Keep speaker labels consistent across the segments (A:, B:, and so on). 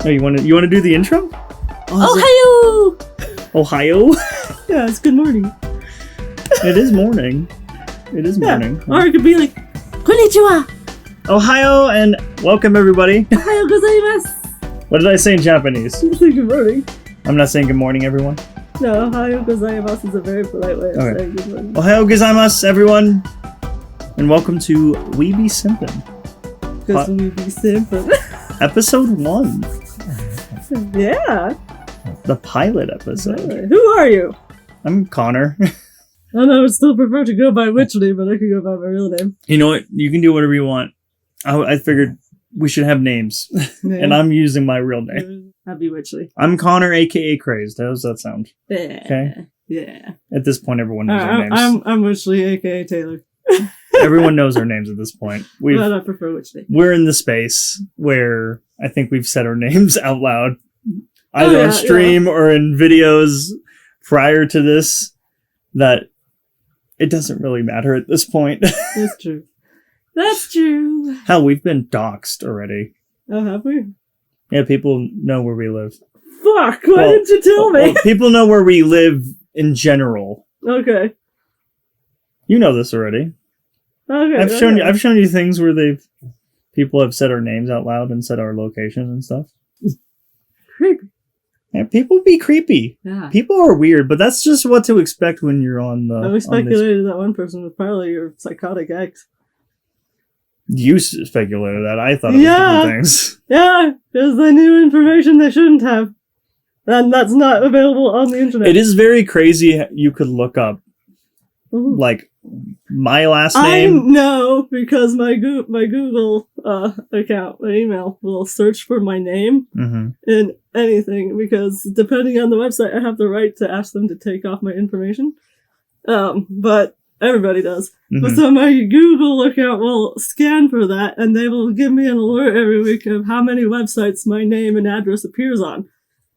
A: Oh, you want to do the intro?
B: Ohio!
A: Ohio?
B: Yeah, it's good morning.
A: It is morning. It is morning.
B: Or it could be like, Konnichiwa!
A: Ohio, and welcome everybody.
B: Ohio gozaimasu!
A: What did I say in Japanese?
B: You say good morning.
A: I'm not saying good morning, everyone.
B: No, Ohio gozaimasu is a very polite way of saying good morning.
A: Ohio gozaimasu, everyone. And welcome to We Be Simpin.
B: Because we be Simpin.
A: Episode 1.
B: Yeah.
A: The pilot episode.
B: Really? Who are you?
A: I'm Connor.
B: I would still prefer to go by which name, but I could go by my real name.
A: You know what? You can do whatever you want. I figured we should have names.
B: Yeah.
A: And I'm using my real name.
B: Happy Witchley.
A: I'm Connor, aka Crazed. How does that sound?
B: Yeah.
A: Okay.
B: Yeah.
A: At this point, everyone knows our names.
B: I'm Witchley, aka Taylor.
A: Everyone knows our names at this point.
B: But I prefer Witchley.
A: We're in the space where I think we've said our names out loud, either on stream or in videos prior to this, that it doesn't really matter at this point.
B: That's true. That's true.
A: Hell, we've been doxxed already.
B: Oh, have we?
A: Yeah, people know where we live.
B: Fuck, why didn't you tell me?
A: Well, people know where we live in general.
B: Okay.
A: You know this already.
B: Okay.
A: I've shown you things where people have said our names out loud and said our location and stuff.
B: Creepy.
A: Yeah, people be creepy.
B: Yeah.
A: People are weird, but that's just what to expect when you're on the.
B: We speculated that one person was probably your psychotic ex.
A: You speculated that. I thought it was different things.
B: Yeah, because they knew information they shouldn't have. And that's not available on the internet.
A: It is very crazy you could look up, like, my last name.
B: I know, because my Google account, my email, will search for my name in anything, because depending on the website, I have the right to ask them to take off my information. But everybody does. So my Google account will scan for that, and they will give me an alert every week of how many websites my name and address appears on.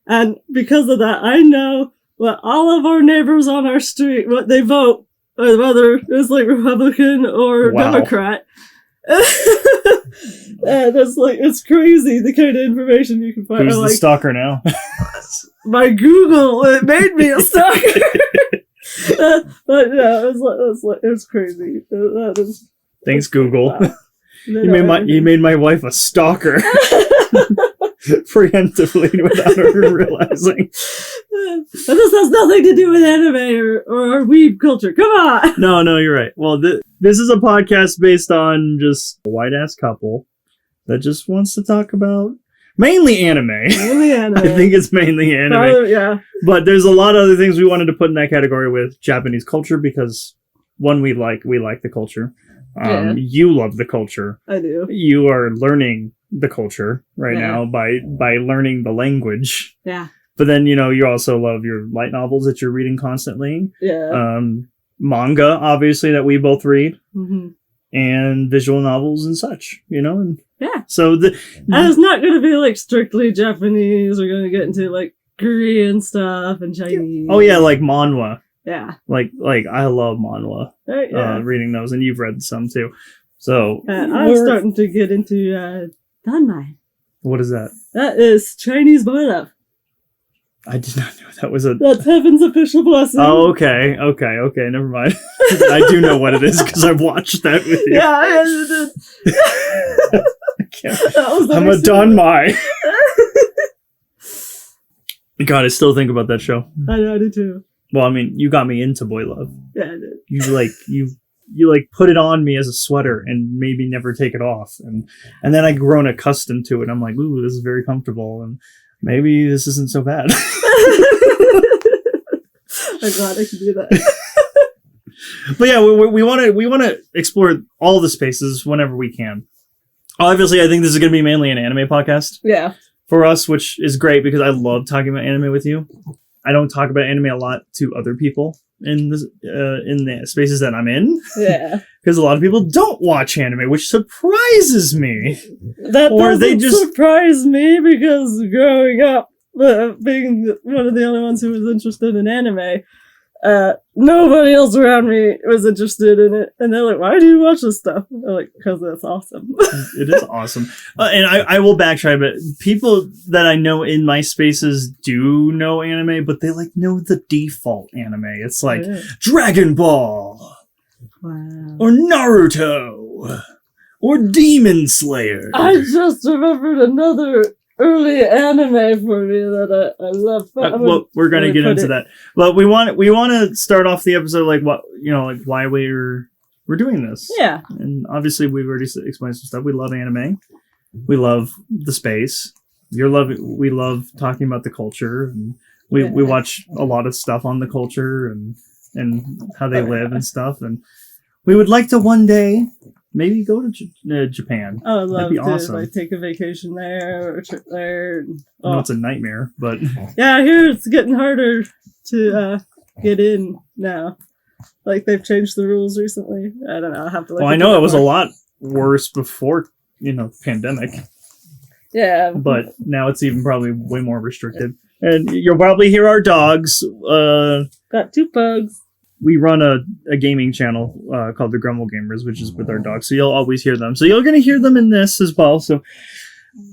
B: And because of that, I know what all of our neighbors on our street, what they vote, or whether it's like Republican or Democrat. And it's crazy the kind of information you can find.
A: Who's the stalker now?
B: My Google, it made me a stalker. But yeah, it's crazy. That is.
A: Thanks, Google.
B: Wow.
A: You made my wife a stalker. Preemptively without her realizing.
B: But this has nothing to do with anime or weeb culture. Come on!
A: No, you're right. Well, this is a podcast based on just a white-ass couple that just wants to talk about mainly anime.
B: Mainly anime.
A: I think it's mainly anime.
B: Probably, yeah.
A: But there's a lot of other things we wanted to put in that category with Japanese culture because, one, we like the culture. You love the culture.
B: I do.
A: You are learning the culture now by learning the language.
B: Yeah.
A: But then, you also love your light novels that you're reading constantly.
B: Yeah.
A: Manga, obviously, that we both read. And visual novels and such, and
B: yeah.
A: So
B: and it's not going to be like strictly Japanese. We're going to get into like Korean stuff and Chinese.
A: Oh yeah, like manhwa.
B: Yeah. Like
A: I love manhwa. Reading those, and you've read some too. So
B: I'm starting to get into danmai.
A: What is that?
B: That is Chinese boy love.
A: I did not know that was
B: That's heaven's official blessing.
A: Oh, okay. Never mind. I do know what it is because I've watched that with you.
B: Yeah, I did.
A: I'm a danmai. God, I still think about that show.
B: I know, I do too.
A: Well, I mean, you got me into boy love.
B: Yeah, I did.
A: You put it on me as a sweater and maybe never take it off, and then I've grown accustomed to it. I'm like, ooh, this is very comfortable, and maybe this isn't so bad.
B: I'm glad I can do that.
A: But yeah, we want to explore all the spaces whenever we can. Obviously, I think this is going to be mainly an anime podcast.
B: Yeah.
A: For us, which is great because I love talking about anime with you. I don't talk about anime a lot to other people in the spaces that I'm in.
B: Yeah.
A: Because a lot of people don't watch anime, which surprises me.
B: That doesn't surprise me because growing up, being one of the only ones who was interested in anime, Nobody else around me was interested in it. And they're like, why do you watch this stuff? I'm like, because it's awesome.
A: It is awesome. And I will backtrack, but people that I know in my spaces do know anime, but they like know the default anime. It's like Dragon Ball.
B: Wow.
A: Or Naruto. Or Demon Slayer.
B: I just remembered another early anime for me that I love.
A: Well, we're gonna get into that. But we want to start off the episode like what like why we're doing this.
B: Yeah.
A: And obviously we've already explained some stuff. We love anime. We love the space. We love talking about the culture, and we watch a lot of stuff on the culture and how they live and stuff. And we would like to one day maybe go to Japan.
B: I would love
A: That'd be
B: to
A: awesome.
B: like take a vacation there or a trip there.
A: I know it's a nightmare, but
B: yeah, I hear it's getting harder to get in now. Like they've changed the rules recently. I don't know. I'll have to.
A: I know it was a lot worse before pandemic.
B: Yeah,
A: but now it's even probably way more restricted. And you'll probably hear our dogs.
B: Got 2 pugs.
A: We run a gaming channel called the Grumble Gamers, which is with our dogs. So you'll always hear them. So you're going to hear them in this as well. So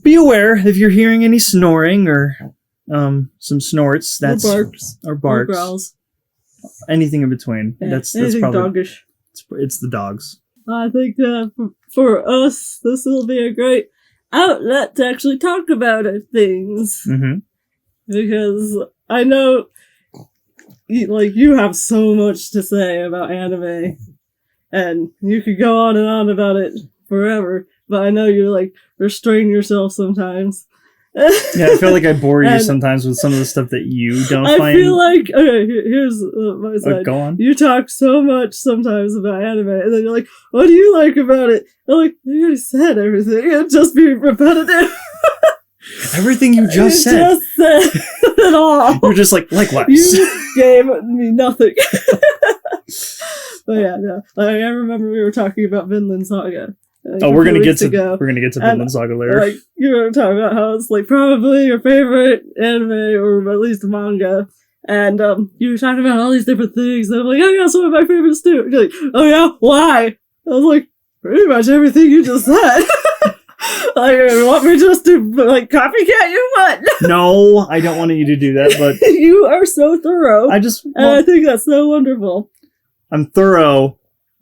A: be aware if you're hearing any snoring or some snorts. That's
B: or barks.
A: Or
B: growls.
A: Anything in between.
B: Yeah,
A: that's
B: anything
A: probably
B: doggish.
A: It's the dogs.
B: I think for us, this will be a great outlet to actually talk about things.
A: Mm-hmm.
B: Because I know you have so much to say about anime, and you could go on and on about it forever, but I know you restrain yourself sometimes.
A: Yeah, I feel like I bore you sometimes with some of the stuff that you don't find.
B: I feel like, okay, here's my side.
A: Go on.
B: You talk so much sometimes about anime, and then you're like, what do you like about it? I'm like, you already said everything. It'd just be repetitive.
A: Everything you just said.
B: Just said it all.
A: You're just likewise.
B: You gave me nothing. But yeah, no. I remember we were talking about Vinland Saga.
A: We're gonna get to Vinland Saga later.
B: You were talking about how it's probably your favorite anime or at least manga, and you were talking about all these different things. And I'm like, oh yeah, some of my favorites too. You're like, oh yeah, why? I was like, pretty much everything you just said. You want me just to copycat you? What?
A: No, I don't want you to do that. But
B: you are so thorough.
A: I
B: think that's so wonderful.
A: I'm thorough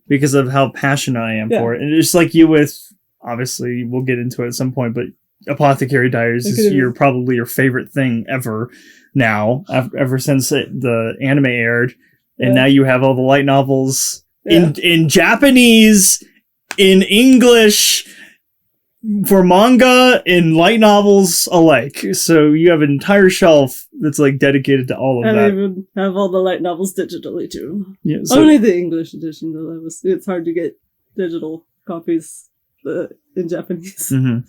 A: because of how passionate I am for it. And just like you with, obviously, we'll get into it at some point, but Apothecary Diaries is probably your favorite thing ever now, ever since the anime aired. And now you have all the light novels in Japanese, in English, for manga and light novels alike. So you have an entire shelf that's dedicated to all of that.
B: I even have all the light novels digitally too.
A: Yeah,
B: only the English edition though. It's hard to get digital copies in Japanese.
A: Mm-hmm.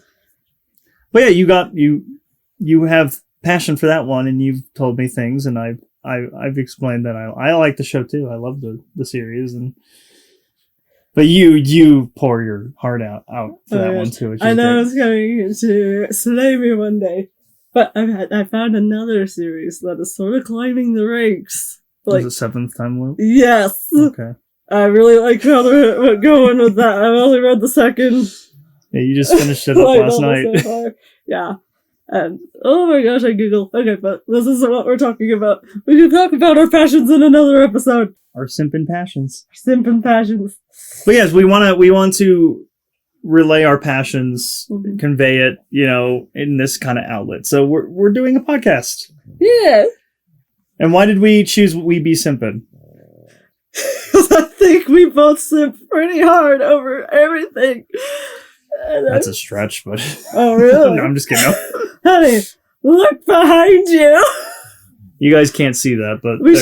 A: But yeah, you have passion for that one, and you've told me things, and I've explained that I like the show too. I love the series, but you pour your heart out for that one too. Which is
B: I know
A: great.
B: it's going to slay me one day, but I found another series that is sort of climbing the ranks.
A: Is it 7th Time Loop?
B: Yes.
A: Okay.
B: I really like how they're going with that. I've only read the 2nd.
A: Yeah, you just finished it up last night.
B: So yeah. And oh my gosh, I giggle. Okay, but this isn't what we're talking about. We can talk about our passions in another episode.
A: Our Simpin passions.
B: Simpin passions.
A: But yes, we want to relay our passions, convey it, in this kind of outlet. So we're doing a podcast.
B: Yeah.
A: And why did we choose We Be Simpin?
B: Because I think we both simp pretty hard over everything.
A: That's a stretch, but...
B: Oh, really?
A: No, I'm just kidding.
B: Honey, look behind you.
A: You guys can't see that, but...
B: We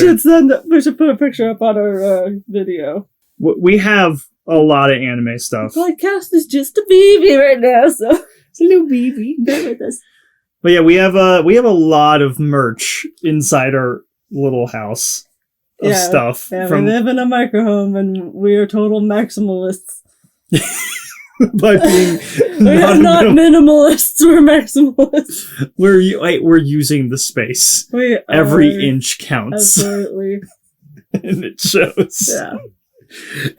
B: should put a picture up on our video.
A: We have a lot of anime stuff.
B: The podcast is just a baby right now, so... It's a little baby. Bear with us.
A: But yeah, we have a lot of merch inside our little house of stuff.
B: Yeah, we live in a microhome, and we are total maximalists.
A: By being
B: we're not minimalists, we're maximalists.
A: We're using the space. Every inch counts.
B: Absolutely.
A: And it shows.
B: Yeah.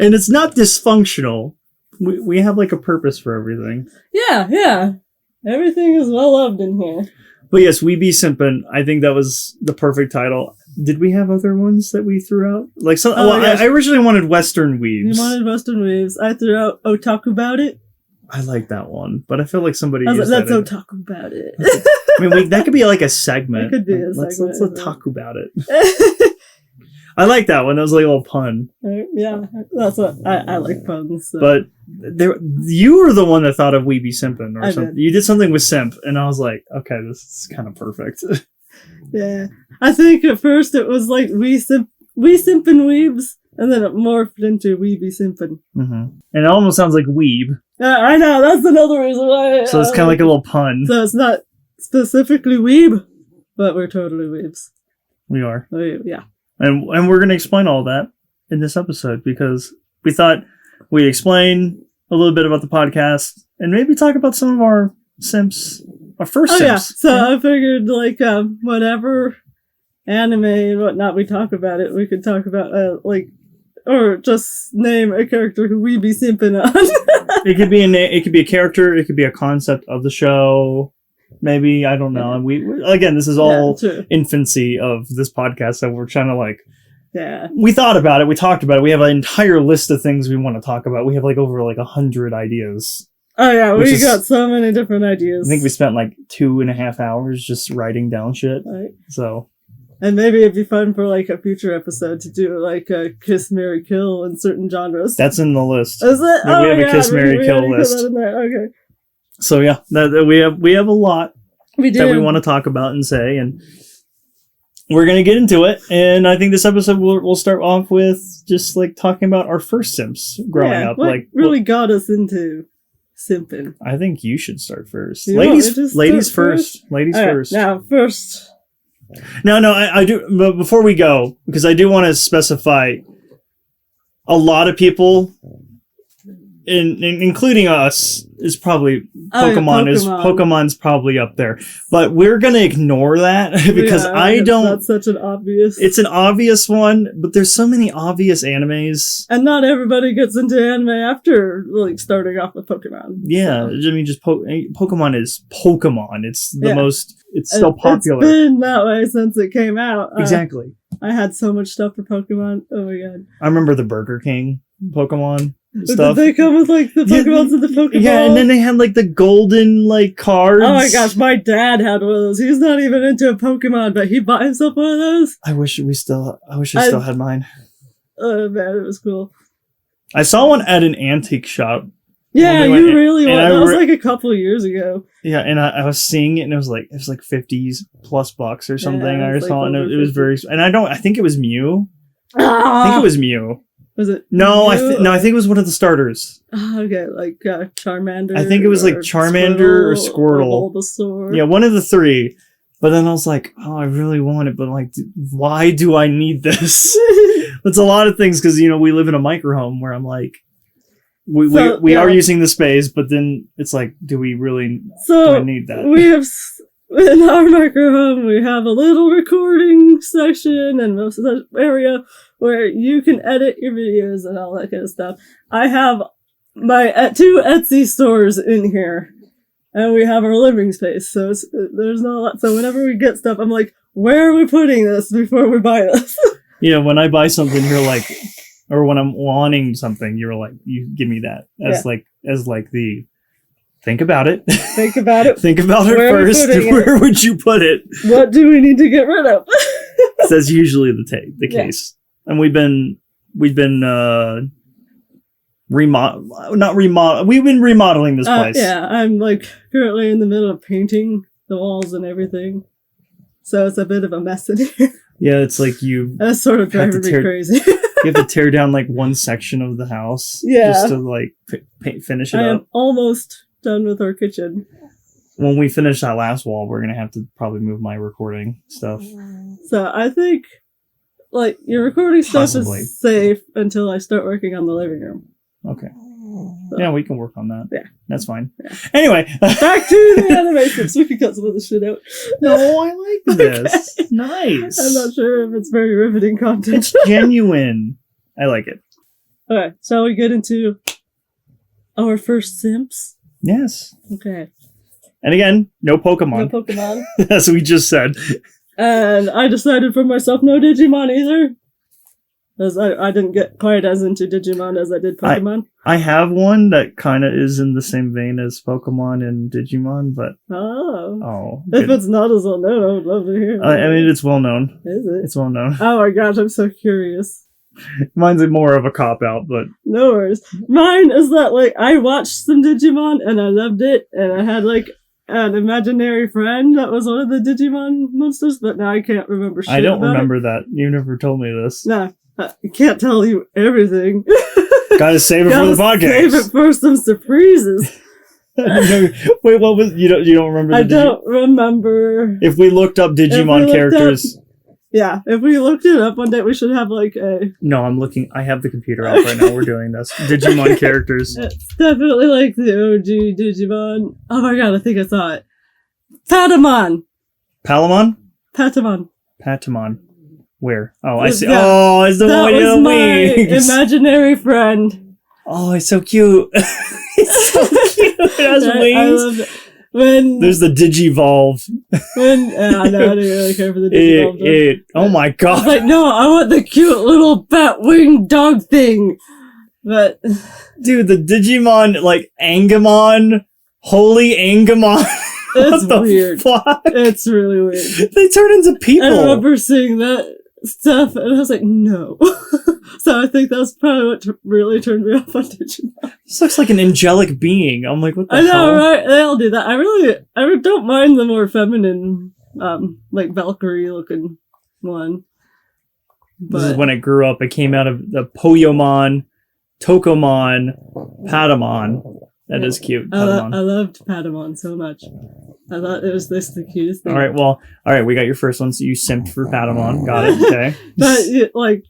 A: And it's not dysfunctional. We have like a purpose for everything.
B: Yeah. Everything is well loved in here.
A: But yes, We Be Simpin. I think that was the perfect title. Did we have other ones that we threw out? Like some. I originally wanted Western Weaves.
B: You wanted Western Weaves. I threw out Otaku About It.
A: I like that one, but I feel like somebody.
B: That's Otaku About It.
A: I mean, that could be like a segment.
B: It could be a segment.
A: Let's talk about it. I like that one. That was like a little pun.
B: Yeah, that's what I like puns. So.
A: But you were the one that thought of We Be Simpin' or something.
B: Did.
A: You did something with Simp, and I was like, okay, this is kind of perfect.
B: Yeah, I think at first it was like We Simpin' Weebs, and then it morphed into We Be Simpin'.
A: Mm-hmm. And it almost sounds like weeb.
B: I know, that's another reason why.
A: So it's kind of like a little pun.
B: So it's not specifically weeb, but we're totally weebs.
A: We are.
B: Yeah.
A: And we're going to explain all that in this episode because we thought we'd explain a little bit about the podcast and maybe talk about some of our Simps, our first Simps.
B: Yeah. So I figured like whatever anime and whatnot we talk about it, we could talk about or just name a character who we be simping on.
A: It could be it could be a character, it could be a concept of the show. Maybe, I don't know. And we again, this is all infancy of this podcast, so we're trying to we thought about it, we talked about it, we have an entire list of things we want to talk about. We have over 100 ideas.
B: Oh yeah, we got so many different ideas.
A: I think we spent 2.5 hours just writing down shit.
B: Right.
A: So.
B: And maybe it'd be fun for a future episode to do a Kiss, Marry, Kill in certain genres.
A: That's in the list.
B: Is it?
A: Yeah, we have a Kiss, Marry, Kill list.
B: Put that in there. Okay.
A: So yeah, we have a lot
B: that
A: we want to talk about and say, and we're gonna get into it. And I think this episode we'll start off with just talking about our first Simps growing up.
B: What really got us into simping?
A: I think you should start first.
B: Ladies
A: first. Ladies first.
B: Now first.
A: No, I do. But before we go, because I do want to specify, a lot of people, including us, is probably Pokemon. Pokemon's probably up there, but we're gonna ignore that because I don't.
B: That's such an obvious.
A: It's an obvious one, but there's so many obvious animes,
B: and not everybody gets into anime after starting off with Pokemon.
A: Yeah, so. I mean, just Pokemon is Pokemon. It's the most. It's so popular.
B: It's been that way since it came out.
A: Exactly.
B: I had so much stuff for Pokemon. Oh my god.
A: I remember the Burger King Pokemon stuff.
B: Did they come with the Pokemons and the Pokemon?
A: Yeah, and then they had the golden cards.
B: Oh my gosh, my dad had one of those. He's not even into a Pokemon, but he bought himself one of those.
A: I wish I still had mine.
B: Oh man, it was cool.
A: I saw one at an antique shop.
B: Yeah, you really want. That was a couple of years ago.
A: Yeah, and I was seeing it, and it was $50 plus bucks or something. I saw it, and it was very. And I think it was Mew. I think it was Mew.
B: Was it?
A: No, I think it was one of the starters.
B: Okay, Charmander.
A: I think it was Charmander or Squirtle.
B: Or Bulbasaur.
A: Yeah, one of the three. But then I was like, oh, I really want it, but why do I need this? It's a lot of things because we live in a microhome where I'm like. We are using the space, but then it's do we really do I need that?
B: We have in our microhome we have a little recording section and most of the area where you can edit your videos and all that kind of stuff. I have my 2 Etsy stores in here, and we have our living space. So there's not a lot. So whenever we get stuff, I'm like, where are we putting this before we buy this?
A: When I buy something, you're like. Or when I'm wanting something, you're like, you give me that as the think about it.
B: Think about it.
A: Think about it first. Where would you put it?
B: What do we need to get rid of?
A: That's usually the case. And we've been We've been remodeling this place.
B: Yeah, I'm currently in the middle of painting the walls and everything. So it's a bit of a mess in here.
A: Yeah, it's you...
B: That's sort of driving me crazy.
A: You have to tear down one section of the house.
B: Yeah.
A: Just to finish it up.
B: I am almost done with our kitchen.
A: When we finish that last wall, we're going to have to probably move my recording stuff.
B: So I think your recording stuff is safe until I start working on the living room.
A: Okay.
B: So,
A: yeah, we can work on that.
B: Yeah.
A: That's fine.
B: Yeah.
A: Anyway.
B: Back to the animation, so we can cut some of the shit out.
A: No, I like this.
B: Okay.
A: Nice.
B: I'm not sure if it's very riveting content.
A: It's genuine. I like it.
B: Okay, shall we get into our first Simps?
A: Yes.
B: Okay.
A: And again, no Pokemon.
B: No Pokemon.
A: As we just said.
B: And I decided for myself, no Digimon either. Because I didn't get quite as into Digimon as I did Pokemon.
A: I have one that kind of is in the same vein as Pokemon and Digimon, but...
B: Oh.
A: Good.
B: If it's not as well known, I would love to hear it.
A: I mean, it's well known.
B: Is it?
A: It's well known.
B: Oh my gosh, I'm so curious.
A: Mine's more of a cop-out, but...
B: No worries. Mine is that, like, I watched some Digimon and I loved it, and I had, like, an imaginary friend that was one of the Digimon monsters, but now I can't remember shit
A: I don't
B: about
A: remember that. You never told me this.
B: Nah, I can't tell you everything.
A: Gotta save it for the podcast.
B: Save it for some surprises.
A: Wait, what was... You don't remember the
B: I don't remember.
A: If we looked up Digimon characters...
B: Yeah, if we looked it up one day, we should have, like, a...
A: No, I'm looking... I have the computer out right now. We're doing this. Digimon characters.
B: It's definitely, like, the OG Digimon. Oh my god, I think I saw it. Patamon!
A: Palamon?
B: Patamon.
A: Patamon. Where? Oh, I see.
B: Yeah,
A: Oh, it's the
B: that
A: one with
B: was
A: the
B: my
A: wings.
B: imaginary friend.
A: Oh, it's so cute. It's so cute. It has
B: I
A: wings.
B: love it. When
A: There's the Digivolve.
B: I didn't really care for the Digivolve.
A: Oh my
B: I was
A: god.
B: like, no, I want the cute little bat winged dog thing. But
A: Dude, the Digimon, like, Angemon. Holy Angemon.
B: it's
A: What the
B: weird.
A: fuck?
B: It's really weird.
A: They turn into people.
B: I remember seeing that stuff and I was like, no. So I think that's probably what really turned me off on Digimon.
A: This looks like an angelic being. I'm like, what the
B: I know,
A: hell?
B: right? They all do that. I don't mind the more feminine, like Valkyrie looking one.
A: This is
B: But
A: when it grew up. It came out of the Poyomon, Tokomon, Patamon. That is cute.
B: I
A: Patamon.
B: loved Patamon so much. I thought it was the cutest thing.
A: All right, we got your first one, so you simped for Patamon. Got it, okay.
B: But, like,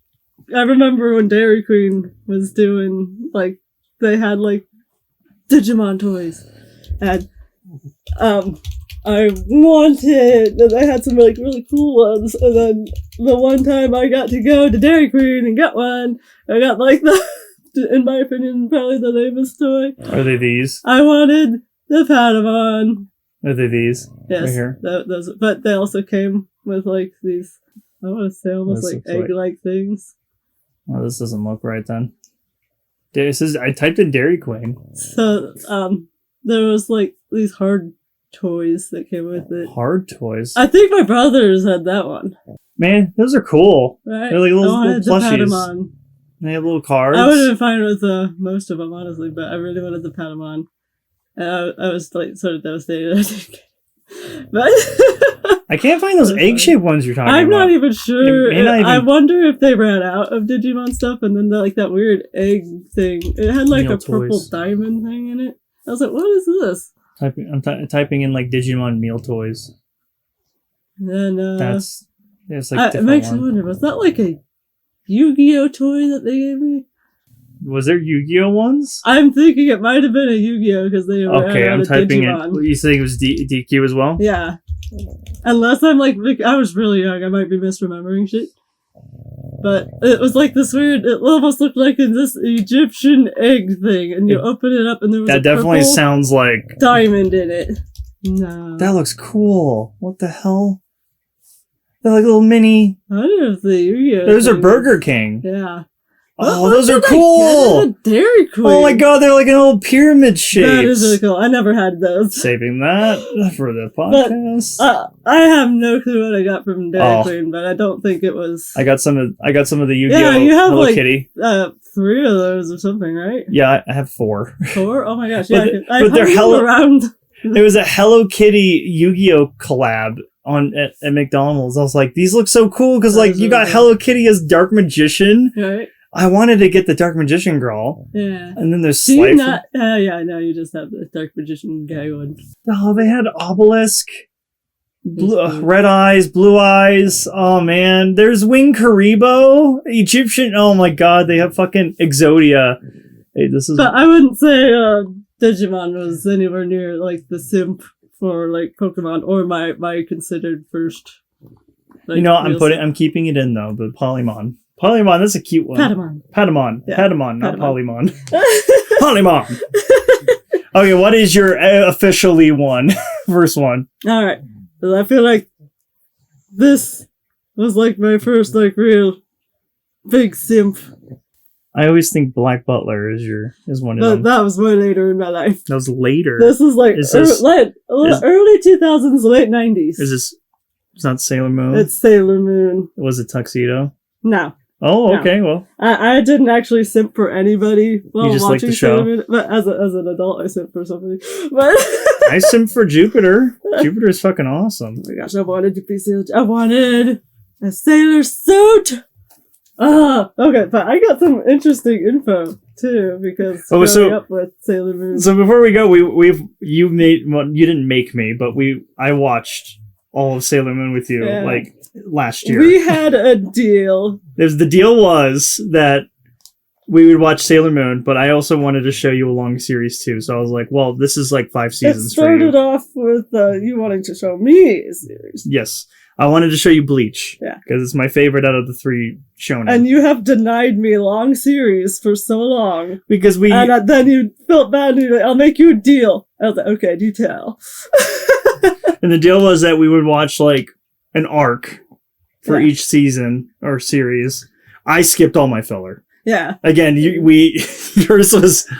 B: I remember when Dairy Queen was doing, like, they had, like, Digimon toys. And, I wanted, and I had some, like, really cool ones. And then the one time I got to go to Dairy Queen and get one, I got, like, in my opinion, probably the lamest toy.
A: Are they these?
B: I wanted the Patamon.
A: Are they these?
B: Yes.
A: Right here.
B: Those, but they also came with, like, these, I want to say almost
A: This
B: like
A: looks like-
B: egg-like things.
A: Oh, this doesn't look right then. This is. I typed in Dairy Queen.
B: So, there was, like, these hard toys that came with it.
A: Hard toys.
B: I think my brothers had that one.
A: Man, those are cool.
B: Right?
A: They're like little,
B: I
A: little
B: wanted the
A: plushies.
B: Patamon.
A: They have little cards.
B: I would have been fine with most of them, honestly, but I really wanted the Patamon. And I was, like, sort of devastated. I think. But
A: I can't find those egg-shaped ones you're talking
B: I'm
A: about.
B: not even sure.
A: It may not even-
B: I wonder if they ran out of Digimon stuff, and then like that weird egg thing. It had like
A: Meal
B: a purple
A: toys.
B: diamond thing in it. I was like, "What is this?"
A: I'm typing in like Digimon meal toys.
B: And
A: It's like
B: it makes me wonder: was that like a YuGiOh toy that they gave me?
A: Was there Yu-Gi-Oh ones?
B: I'm thinking it might have been a Yu-Gi-Oh because they were
A: Okay, I'm
B: out of
A: typing
B: Digimon.
A: it. You think it was DQ as well?
B: Yeah. Unless I'm like, I was really young, I might be misremembering shit. But it was like this weird, it almost looked like this Egyptian egg thing, and you open it up and there was
A: That
B: a
A: definitely
B: purple
A: sounds like...
B: diamond in it. No.
A: That looks cool. What the hell? They're like little mini...
B: I wonder if the Yu-Gi-Oh!
A: Those are
B: thing
A: Burger
B: is-
A: King.
B: Yeah.
A: Oh,
B: What
A: those are
B: did I
A: cool!
B: get at Dairy Queen.
A: Oh my god, they're like an old pyramid shape.
B: That is really cool. I never had those.
A: Saving that for the podcast.
B: I have no clue what I got from Dairy
A: Oh.
B: Queen, but I don't think it was
A: I got some of the Yu-Gi-Oh!
B: Yeah, you have,
A: Hello
B: like-
A: Kitty.
B: 3 of those or something, right?
A: Yeah, I have 4.
B: 4? Oh my gosh,
A: But
B: yeah.
A: but they're hella-
B: around.
A: There was a Hello Kitty Yu-Gi-Oh! Collab at McDonald's. I was like, these look so cool because
B: That
A: like
B: is
A: you
B: really
A: got
B: cool.
A: Hello Kitty as Dark Magician.
B: Right?
A: I wanted to get the Dark Magician girl,
B: Yeah.
A: and then there's
B: Do you
A: Slifer.
B: not? Yeah, I know. You just have the Dark Magician guy one.
A: Oh, they had Obelisk,
B: That's cool.
A: red eyes, blue eyes. Oh man, there's Wing Karibo, Egyptian. Oh my god, they have fucking Exodia Hey, this is.
B: But I wouldn't say Digimon was anywhere near like the simp for like Pokemon or my considered first. Like,
A: I'm keeping it in though. The Polymon. Polymon, that's a cute one. Patamon. Yeah. Patamon, not Polymon. Polymon. Okay, what is your officially one? First one.
B: Alright. I feel like this was like my first like real big simp.
A: I always think Black Butler is one of them.
B: That was way later in my life.
A: That was later.
B: This is like early 2000s, late 90s.
A: It's not Sailor Moon?
B: It's Sailor Moon.
A: Was it Tuxedo?
B: No.
A: Oh, okay, well.
B: I didn't actually simp for anybody while
A: you just
B: watching
A: like the show?
B: Sailor Moon, but as an adult, I simp for somebody. But
A: I simp for Jupiter. Jupiter is fucking awesome.
B: Oh my gosh, I wanted to be Sailor. I wanted a sailor suit! Okay, but I got some interesting info, too, because growing up with Sailor Moon.
A: So before we go, you didn't make me, but I watched all of Sailor Moon with you, like, last year.
B: We had a deal.
A: The deal was that we would watch Sailor Moon, but I also wanted to show you a long series too. So I was like, well, this is like 5 seasons for you.
B: It started off with you wanting to show me a series.
A: Yes. I wanted to show you Bleach.
B: Yeah.
A: Because it's my favorite out of the 3 shonen.
B: And you have denied me long series for so long.
A: Because
B: And then you felt bad and you're like, I'll make you a deal. I was like, okay, do tell.
A: And the deal was that we would watch like an arc for each season or series. I skipped all my filler.
B: Yeah.
A: Again, yours was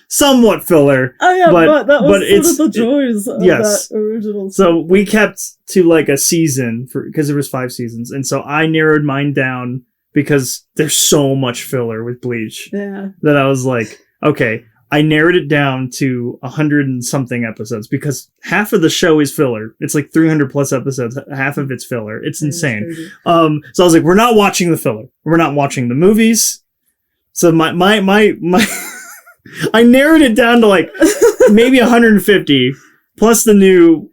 A: somewhat filler.
B: Oh yeah, but that was sort of the joys of that original.
A: So we kept to like a season because there was 5 seasons, and so I narrowed mine down because there's so much filler with Bleach.
B: Yeah.
A: That I was like, okay, I narrowed it down to 100 and something episodes because half of the show is filler. It's like 300 plus episodes. Half of it's filler. It's insane. So I was like, we're not watching the filler. We're not watching the movies. So my I narrowed it down to like maybe 150 plus the new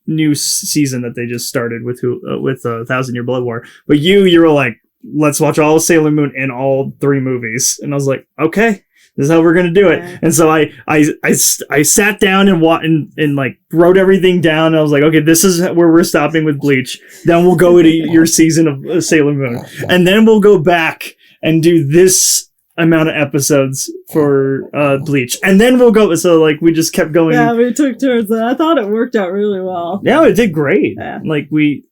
A: new season that they just started with 1,000 Year Blood War. But you were like, let's watch all of Sailor Moon and all 3 movies. And I was like, okay, this is how we're going to do it. Yeah. And so I sat down and like wrote everything down. And I was like, okay, this is where we're stopping with Bleach. Then we'll go to your season of Sailor Moon. And then we'll go back and do this amount of episodes for Bleach. And then we'll go, so like we just kept going.
B: Yeah, we took turns. I thought it worked out really well.
A: Yeah, it did great. Yeah. Like we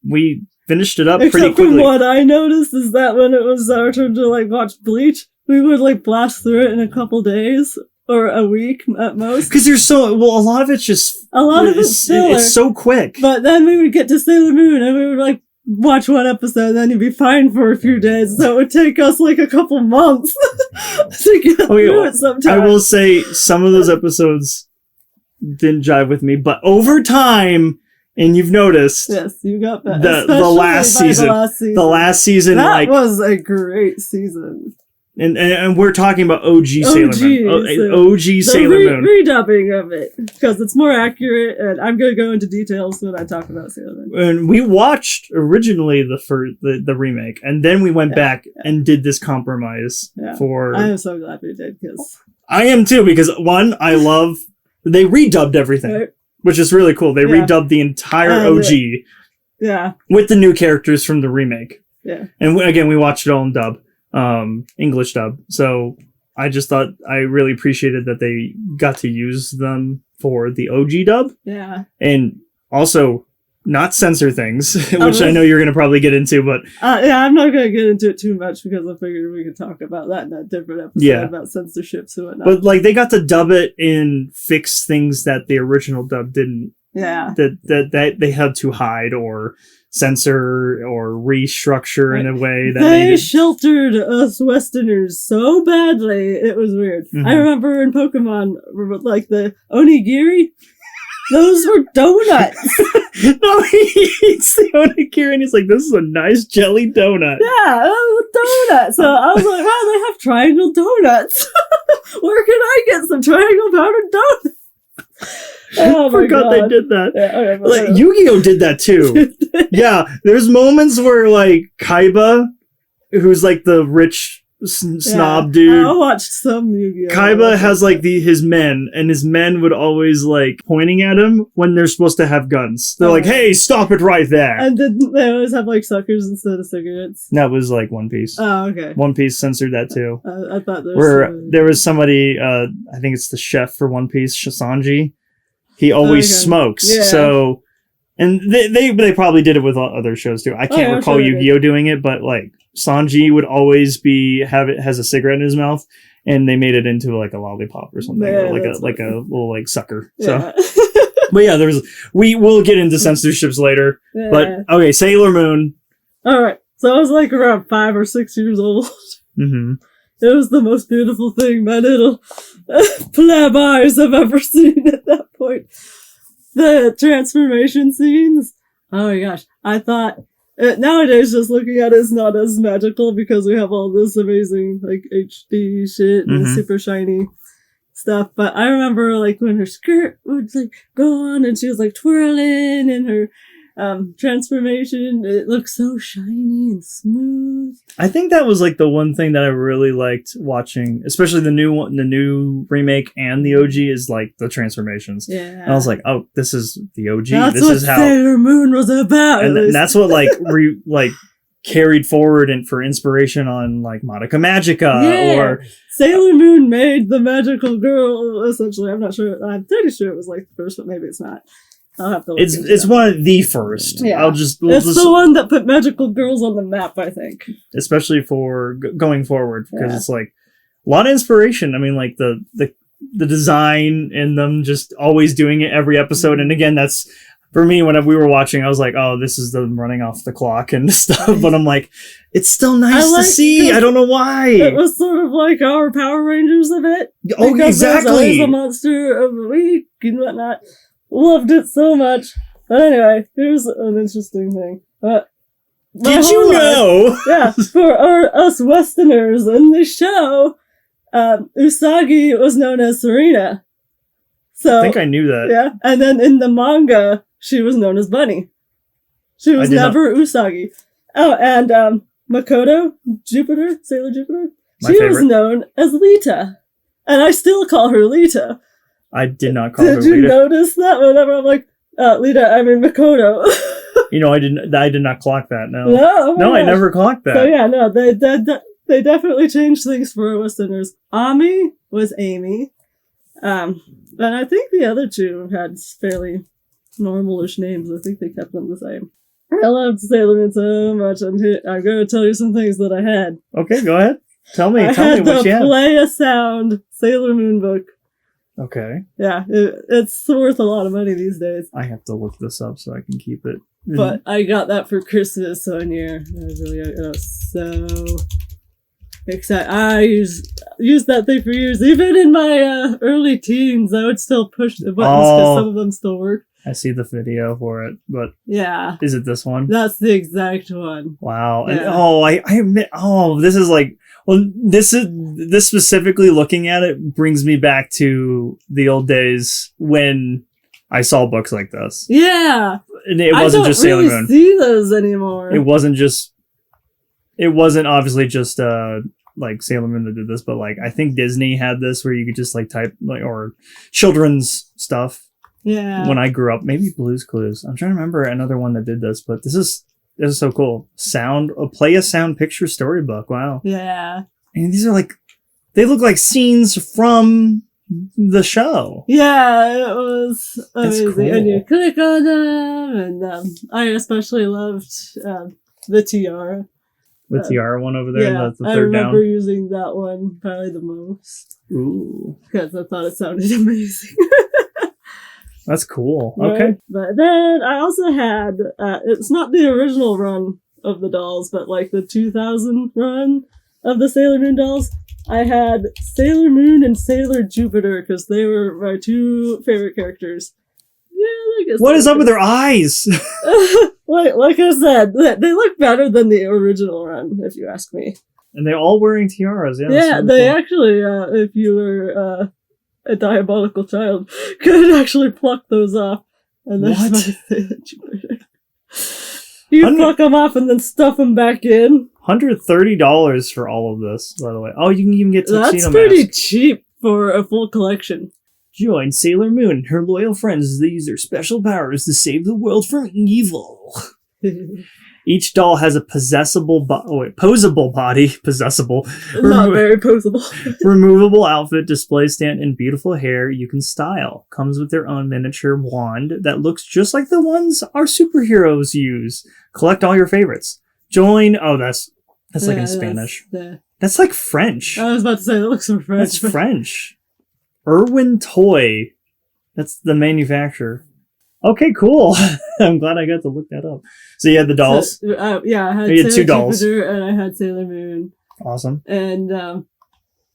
A: finished it up pretty quickly.
B: Except for what I noticed is that when it was our turn to like watch Bleach, we would like blast through it in a couple days or a week at most.
A: Because a lot of it's just
B: filler.
A: It's so quick.
B: But then we would get to Sailor Moon and we would like watch one episode, and then you'd be fine for a few days. So it would take us like a couple months to get through it sometimes.
A: I will say some of those episodes didn't jive with me, but over time, and you've noticed,
B: yes, you got that.
A: The last season. The last season,
B: that was a great season.
A: And we're talking about OG Sailor Moon. OG Sailor Moon.
B: Redubbing of it. Because it's more accurate, and I'm going to go into details when I talk about Sailor Moon.
A: And we watched originally the remake, and then we went back and did this compromise for...
B: I am so glad we did, because...
A: I am too, because one, I love... They redubbed everything, right. Which is really cool. They redubbed the entire OG with the new characters from the remake.
B: Yeah.
A: And again, we watched it all in dub. English dub. So I just thought I really appreciated that they got to use them for the OG dub.
B: Yeah.
A: And also not censor things, which I know you're going to probably get into, but...
B: I'm not going to get into it too much because I figured we could talk about that in a different episode about censorships and whatnot.
A: But like they got to dub it and fix things that the original dub didn't.
B: Yeah.
A: That they had to hide or censor or restructure in a way that
B: they sheltered us Westerners so badly. It was weird. Mm-hmm. I remember in Pokemon, like the onigiri, those were donuts.
A: No, he eats the onigiri and he's like, this is a nice jelly donut.
B: Yeah, it was a donut. So I was like, wow, they have triangle donuts. Where can I get some triangle powdered donuts?
A: I forgot they did that. Yeah, like, YuGiOh did that too. Yeah, there's moments where like Kaiba, who's like the rich snob dude.
B: I watched some Yu-Gi-Oh!
A: Kaiba has like his men, and his men would always like pointing at him when they're supposed to have guns. They're like, "Hey, stop it right there!"
B: And didn't they always have like suckers instead of cigarettes?
A: That was like One Piece.
B: Oh, okay.
A: One Piece censored that too.
B: I thought
A: there was somebody. I think it's the chef for One Piece, Shisanji. He always smokes. Yeah. So, and they probably did it with other shows too. I can't recall Yu-Gi-Oh doing it, but like Sanji would always has a cigarette in his mouth, and they made it into like a lollipop or something, or like a little like sucker. Yeah. So, but yeah, we will get into censorships later. Yeah. But okay, Sailor Moon.
B: All right, so I was like around 5 or 6 years old. Mm-hmm. It was the most beautiful thing my little pleb eyes have ever seen at that point. The transformation scenes. Oh my gosh. I thought, nowadays just looking at it is not as magical because we have all this amazing like HD shit and super shiny stuff. But I remember like when her skirt would like go on and she was like twirling and her transformation, it looks so shiny and smooth.
A: I think that was like the one thing that I really liked watching, especially the new remake and the OG, is like the transformations. Yeah, and I was like, oh, this is the OG.
B: This is how Sailor Moon was about,
A: and that's what like carried forward and for inspiration on like Madoka Magica or
B: Sailor Moon made the magical girl. Essentially, I'm not sure. I'm pretty sure it was like the first, but maybe it's not. I'll have to look
A: it's one of the first. Yeah.
B: It's the one that put magical girls on the map, I think.
A: Especially for going forward, because it's like a lot of inspiration. I mean, like the design in them, just always doing it every episode. And again, that's for me when we were watching. I was like, oh, this is them running off the clock and stuff. But I'm like, it's still nice to see. I don't know why.
B: It was sort of like our Power Rangers a bit.
A: Oh, exactly.
B: There's always a monster of the week and whatnot. Loved it so much. But anyway, here's an interesting thing.
A: Did you know?
B: For us Westerners in the show, Usagi was known as Serena. So
A: I think I knew that.
B: Yeah, and then in the manga, she was known as Bunny. She was never Usagi. Oh, and Makoto, Sailor Jupiter, she was known as Lita. And I still call her Lita.
A: I did not call her Lita.
B: Did you notice that whenever I'm like, Lita, I mean Makoto?
A: I did not clock that, no.
B: No,
A: I never clocked that.
B: So yeah, no, they definitely changed things for Westerners. Ami was Amy. And I think the other two had fairly normalish names. I think they kept them the same. I loved Sailor Moon so much, and I'm going to tell you some things that I had.
A: Okay, go ahead. Tell me what you had.
B: I had the Play a Sound Sailor Moon book.
A: Okay.
B: Yeah, it's worth a lot of money these days.
A: I have to look this up so I can keep it.
B: But I got that for Christmas one year. I was so excited. I used that thing for years. Even in my early teens, I would still push the buttons because some of them still work.
A: I see the video for it, but
B: yeah,
A: is it this one?
B: That's the exact one.
A: Wow! Yeah. And I admit, this is like, well, this specifically looking at it brings me back to the old days when I saw books like this.
B: Yeah,
A: and it wasn't just Sailor Moon.
B: I don't really see those anymore.
A: It wasn't obviously just like Sailor Moon that did this, but like I think Disney had this where you could just like type like or children's stuff.
B: Yeah.
A: When I grew up, maybe Blue's Clues. I'm trying to remember another one that did this, but this is so cool. Play a sound picture storybook. Wow.
B: Yeah.
A: And these are like, they look like scenes from the show.
B: Yeah, it was amazing.
A: Cool.
B: And you click on them, and I especially loved the tiara.
A: The tiara one over there.
B: Yeah,
A: the third
B: I remember
A: down.
B: using that one probably the most.
A: Ooh.
B: Because I thought it sounded amazing.
A: That's cool.
B: Right?
A: Okay.
B: But then I also had, it's not the original run of the dolls, but like the 2000 run of the Sailor Moon dolls. I had Sailor Moon and Sailor Jupiter because they were my two favorite characters. Yeah, I guess.
A: What is up with their eyes?
B: like I said, they look better than the original run, if you ask me.
A: And they're all wearing tiaras. Yeah,
B: yeah, they actually, if you were a diabolical child, could actually pluck those off. And then
A: what?
B: You fuck them off and then stuff them back in.
A: $130 for all of this, by the way. Oh, you can even get tuxedo
B: That's pretty cheap for a full collection.
A: Join Sailor Moon and her loyal friends as they use their special powers to save the world from evil. Each doll has a posable body. Possessable.
B: Not very posable.
A: Removable outfit, display stand, and beautiful hair you can style. Comes with their own miniature wand that looks just like the ones our superheroes use. Collect all your favorites. Join... Oh, that's like in Spanish. That's like French.
B: I was about to say, that looks like French.
A: That's French. Irwin Toy. That's the manufacturer. Okay, cool. I'm glad I got to look that up. So you had the dolls?
B: So, yeah, I had
A: Sailor 2 dolls.
B: Jupiter and I had Sailor Moon.
A: Awesome.
B: And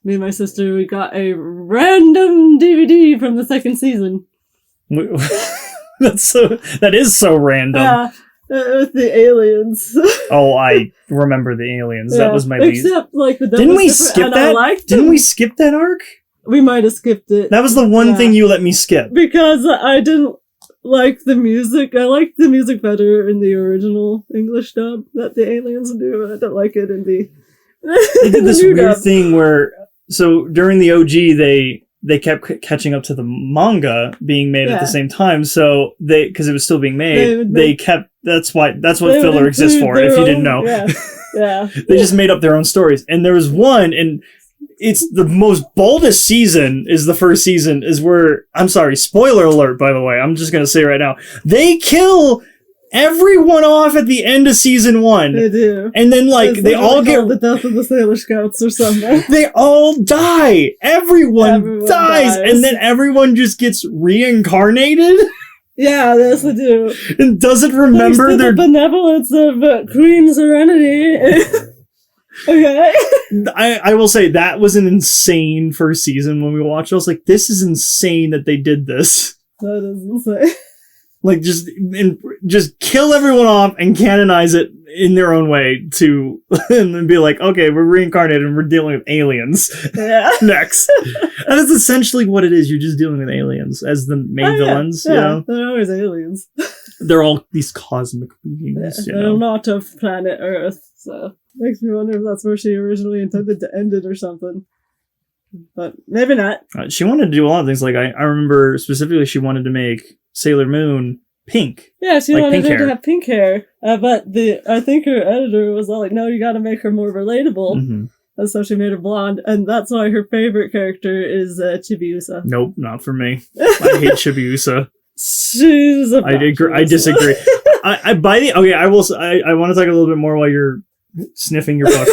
B: me and my sister, we got a random DVD from the second season.
A: That is so random.
B: Yeah, with the aliens.
A: Oh, I remember the aliens. Yeah, that was my least.
B: Except, like, the
A: Didn't we skip that? Didn't we skip that arc?
B: We might have skipped it.
A: That was the one thing you let me skip.
B: Because I didn't like the music. I liked the music better in the original English dub that the aliens do, and I don't like it in the
A: They did this weird
B: dub.
A: thing where, so during the OG, they kept catching up to the manga being made at the same time. So because it was still being made, they kept. That's what filler exists for. If you didn't know,
B: yeah.
A: They just made up their own stories. And there was one, and it's the most boldest season is the first season, is where, I'm sorry, spoiler alert, by the way, I'm just going to say right now, they kill everyone off at the end of season 1.
B: They do.
A: And then, like, they all get...
B: the death of the Sailor Scouts or something.
A: They all die. Everyone dies. And then everyone just gets reincarnated.
B: Yeah, yes, they do.
A: And doesn't remember
B: the benevolence of Queen Serenity. Okay.
A: I will say that was an insane first season when we watched it. I was like, this is insane that they did this.
B: That is insane.
A: Like, just kill everyone off and canonize it in their own way to, and then be like, okay, we're reincarnated and we're dealing with aliens.
B: Yeah.
A: Next. That is essentially what it is. You're just dealing with aliens as the main villains, you know?
B: They're always aliens.
A: They're all these cosmic beings,
B: they're not of planet Earth, so makes me wonder if that's where she originally intended to end it or something. But maybe not.
A: She wanted to do a lot of things. Like, I remember specifically she wanted to make Sailor Moon pink.
B: Yeah, she
A: like
B: wanted her to have pink hair. But I think her editor was all like, no, you gotta make her more relatable. Mm-hmm. And so she made her blonde. And that's why her favorite character is Chibiusa.
A: Nope, not for me. I hate Chibiusa.
B: She's a
A: I disagree. I want to talk a little bit more while you're sniffing your book.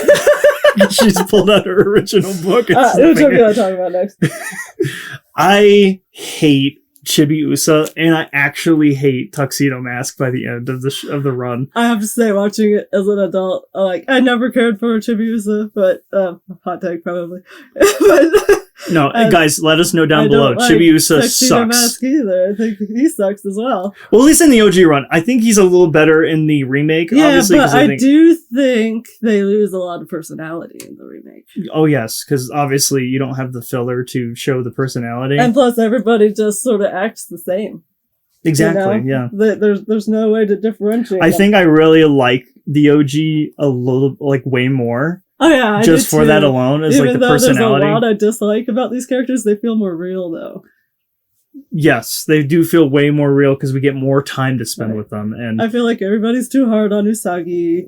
A: She's pulled out her original book.
B: Which I'm going to talk about next.
A: I hate Chibiusa, and I actually hate Tuxedo Mask by the end of the run.
B: I have to say, watching it as an adult, I never cared for Chibiusa, but hot take probably. But
A: no, guys, let us know down below. Chibiusa sucks.
B: Mask either. I think he sucks as well.
A: Well, at least in the OG run, I think he's a little better in the remake.
B: Yeah,
A: obviously,
B: but I do think they lose a lot of personality in the remake.
A: Oh yes, because obviously you don't have the filler to show the personality,
B: and plus everybody just sort of acts the same.
A: Exactly. Yeah.
B: There's no way to differentiate.
A: I think I really like the OG a little, like, way more.
B: Oh yeah, I
A: just for that alone is like the personality.
B: There's a lot I dislike about these characters. They feel more real though.
A: Yes, they do feel way more real because we get more time to spend with them. And
B: I feel like everybody's too hard on Usagi.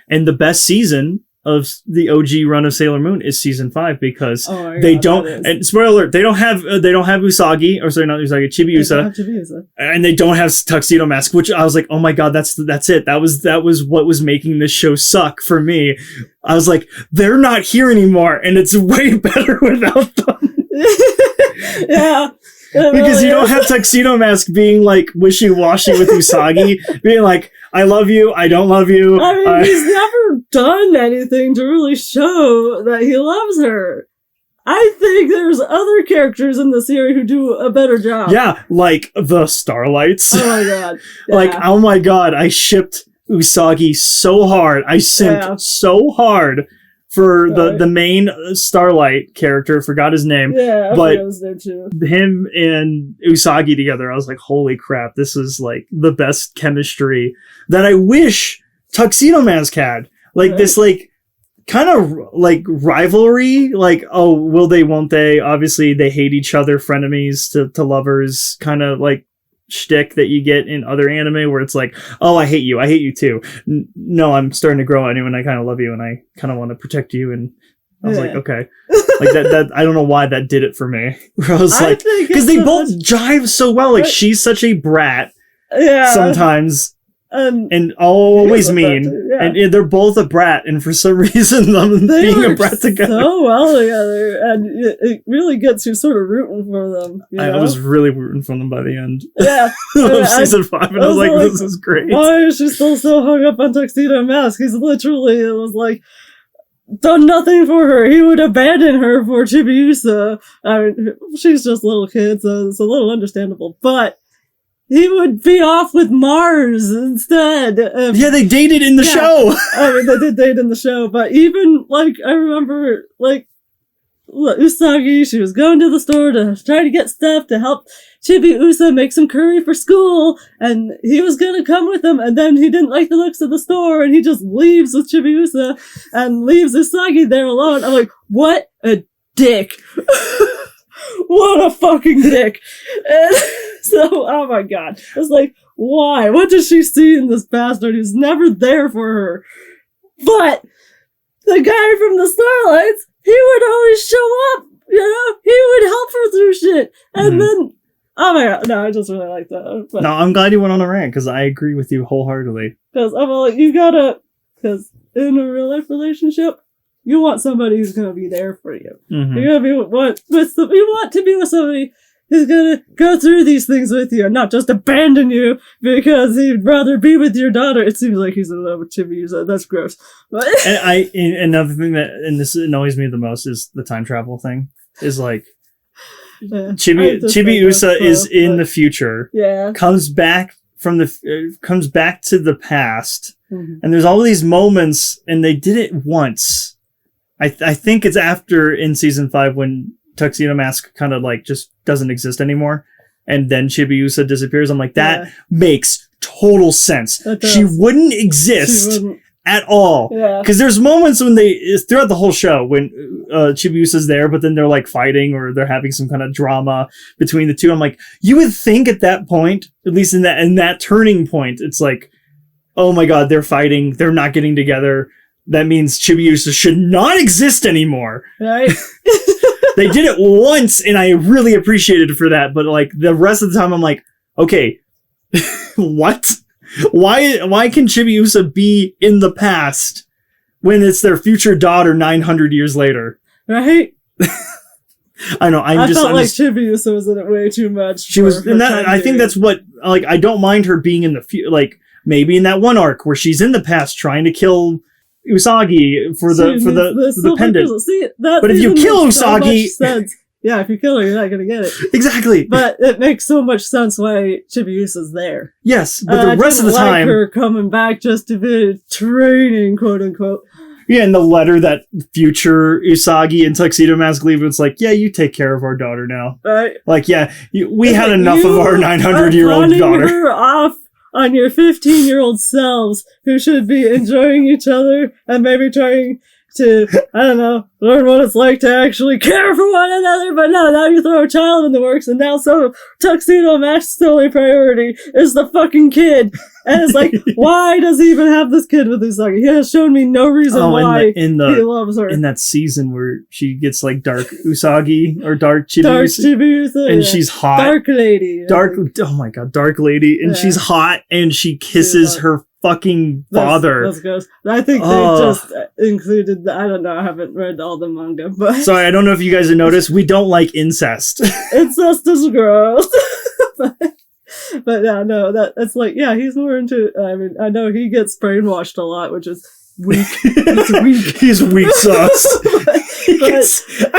A: And the best season of the OG run of Sailor Moon is season 5 because they don't. And spoiler alert: they don't have Usagi, or sorry, not Usagi, Chibiusa, and they don't have Tuxedo Mask. Which I was like, oh my god, that's it. That was what was making this show suck for me. I was like, they're not here anymore, and it's way better without them.
B: Yeah.
A: Because you don't have Tuxedo Mask being like wishy-washy with Usagi, being like, I love you, I don't love you.
B: I mean, he's never done anything to really show that he loves her. I think there's other characters in the series who do a better job.
A: Yeah, like the Starlights.
B: Oh my god. Yeah.
A: Like, oh my god, I shipped Usagi so hard. I simped so hard for the main Starlight character. Forgot his name.
B: Yeah,
A: but
B: I was there too.
A: Him and Usagi together, I was like, holy crap, this is like the best chemistry that I wish Tuxedo Mask had. Like this, like kind of like rivalry. Like, oh, will they? Won't they? Obviously, they hate each other, frenemies to lovers. Kind of like shtick that you get in other anime where it's like, oh, I hate you too. No, I'm starting to grow on you and I kind of love you and I kind of want to protect you. And I was like, okay, like that I don't know why that did it for me. Where I was like, because they both jive so well. Like she's such a brat sometimes and always mean, and they're both a brat, and for some reason them being a brat together
B: so well together, and it really gets you sort of rooting for them.
A: I was really rooting for them by the end.
B: Yeah,
A: of season 5, and I was like, this is great.
B: Why is she still so hung up on Tuxedo Mask? He's literally, it was like, done nothing for her. He would abandon her for Chibiusa. I mean, she's just a little kid, so it's a little understandable, but he would be off with Mars instead.
A: Yeah, they dated in the show.
B: I mean, they did date in the show, but even, like, I remember, like, Usagi, she was going to the store to try to get stuff to help Chibiusa make some curry for school, and he was gonna come with them, and then he didn't like the looks of the store, and he just leaves with Chibiusa, and leaves Usagi there alone. I'm like, what a dick. What a fucking dick. And so, oh my god. It's like, why? What does she see in this bastard who's never there for her? But the guy from the Starlights, he would always show up, you know? He would help her through shit. And then, oh my god, no, I just really like that. But,
A: no, I'm glad you went on a rant, because I agree with you wholeheartedly.
B: Because I'm like, you gotta, because in a real life relationship, you want somebody who's going to be there for you.
A: Mm-hmm.
B: You're going to be you want to be with somebody who's going to go through these things with you and not just abandon you because he'd rather be with your daughter. It seems like he's in love with Chibiusa. That's gross. But
A: and another thing that, and this annoys me the most, is the time travel thing. Is like, Chibiusa is in the future.
B: Yeah.
A: Comes back to the past. Mm-hmm. And there's all these moments, and they did it once. I think it's after in season 5 when Tuxedo Mask kind of like just doesn't exist anymore, and then Chibiusa disappears. I'm like, that makes total sense. She wouldn't exist at all. Yeah. Because there's moments when throughout the whole show when Chibiusa's there, but then they're like fighting or they're having some kind of drama between the two. I'm like, you would think at that point, at least in that turning point, it's like, oh my god, they're fighting, they're not getting together. That means Chibiusa should not exist anymore. Right. They did it once, and I really appreciated it for that. But like the rest of the time, I'm like, okay, what? Why can Chibiusa be in the past when it's their future daughter 900 years later?
B: Right.
A: I know. I
B: felt like Chibiusa was in it way too much.
A: She was, and I think that's what, like, I don't mind her being in the future. Like maybe in that one arc where she's in the past trying to kill Usagi for the pendant. But if you kill Usagi,
B: yeah, if you kill her, you're not gonna get it.
A: Exactly.
B: But it makes so much sense why Chibiusa's there.
A: Yes, but the rest of the time,
B: her coming back just to be training, quote unquote.
A: Yeah, and the letter that future Usagi and Tuxedo Mask leave, it's like, yeah, you take care of our daughter now. Right. Like, yeah, we had enough of our 900-year-old daughter.
B: Her off on your 15-year-old selves who should be enjoying each other and maybe trying to, I don't know, learn what it's like to actually care for one another, but no, now you throw a child in the works, and now so Tuxedo Mask's only priority is the fucking kid. And it's like, why does he even have this kid with Usagi? He has shown me no reason why he loves her.
A: In that season where she gets like Dark Usagi or Dark Chibiusa, and she's hot.
B: Dark Lady.
A: Oh my god, Dark Lady. And she's hot, and she kisses her fucking father.
B: That's gross. I think they just included I don't know, I haven't read all the manga, but
A: sorry, I don't know if you guys have noticed, we don't like incest.
B: Incest is gross. But yeah, no, that's like, yeah, he's more into, I mean, I know he gets brainwashed a lot, which is weak. It's weak.
A: He's weak sauce. I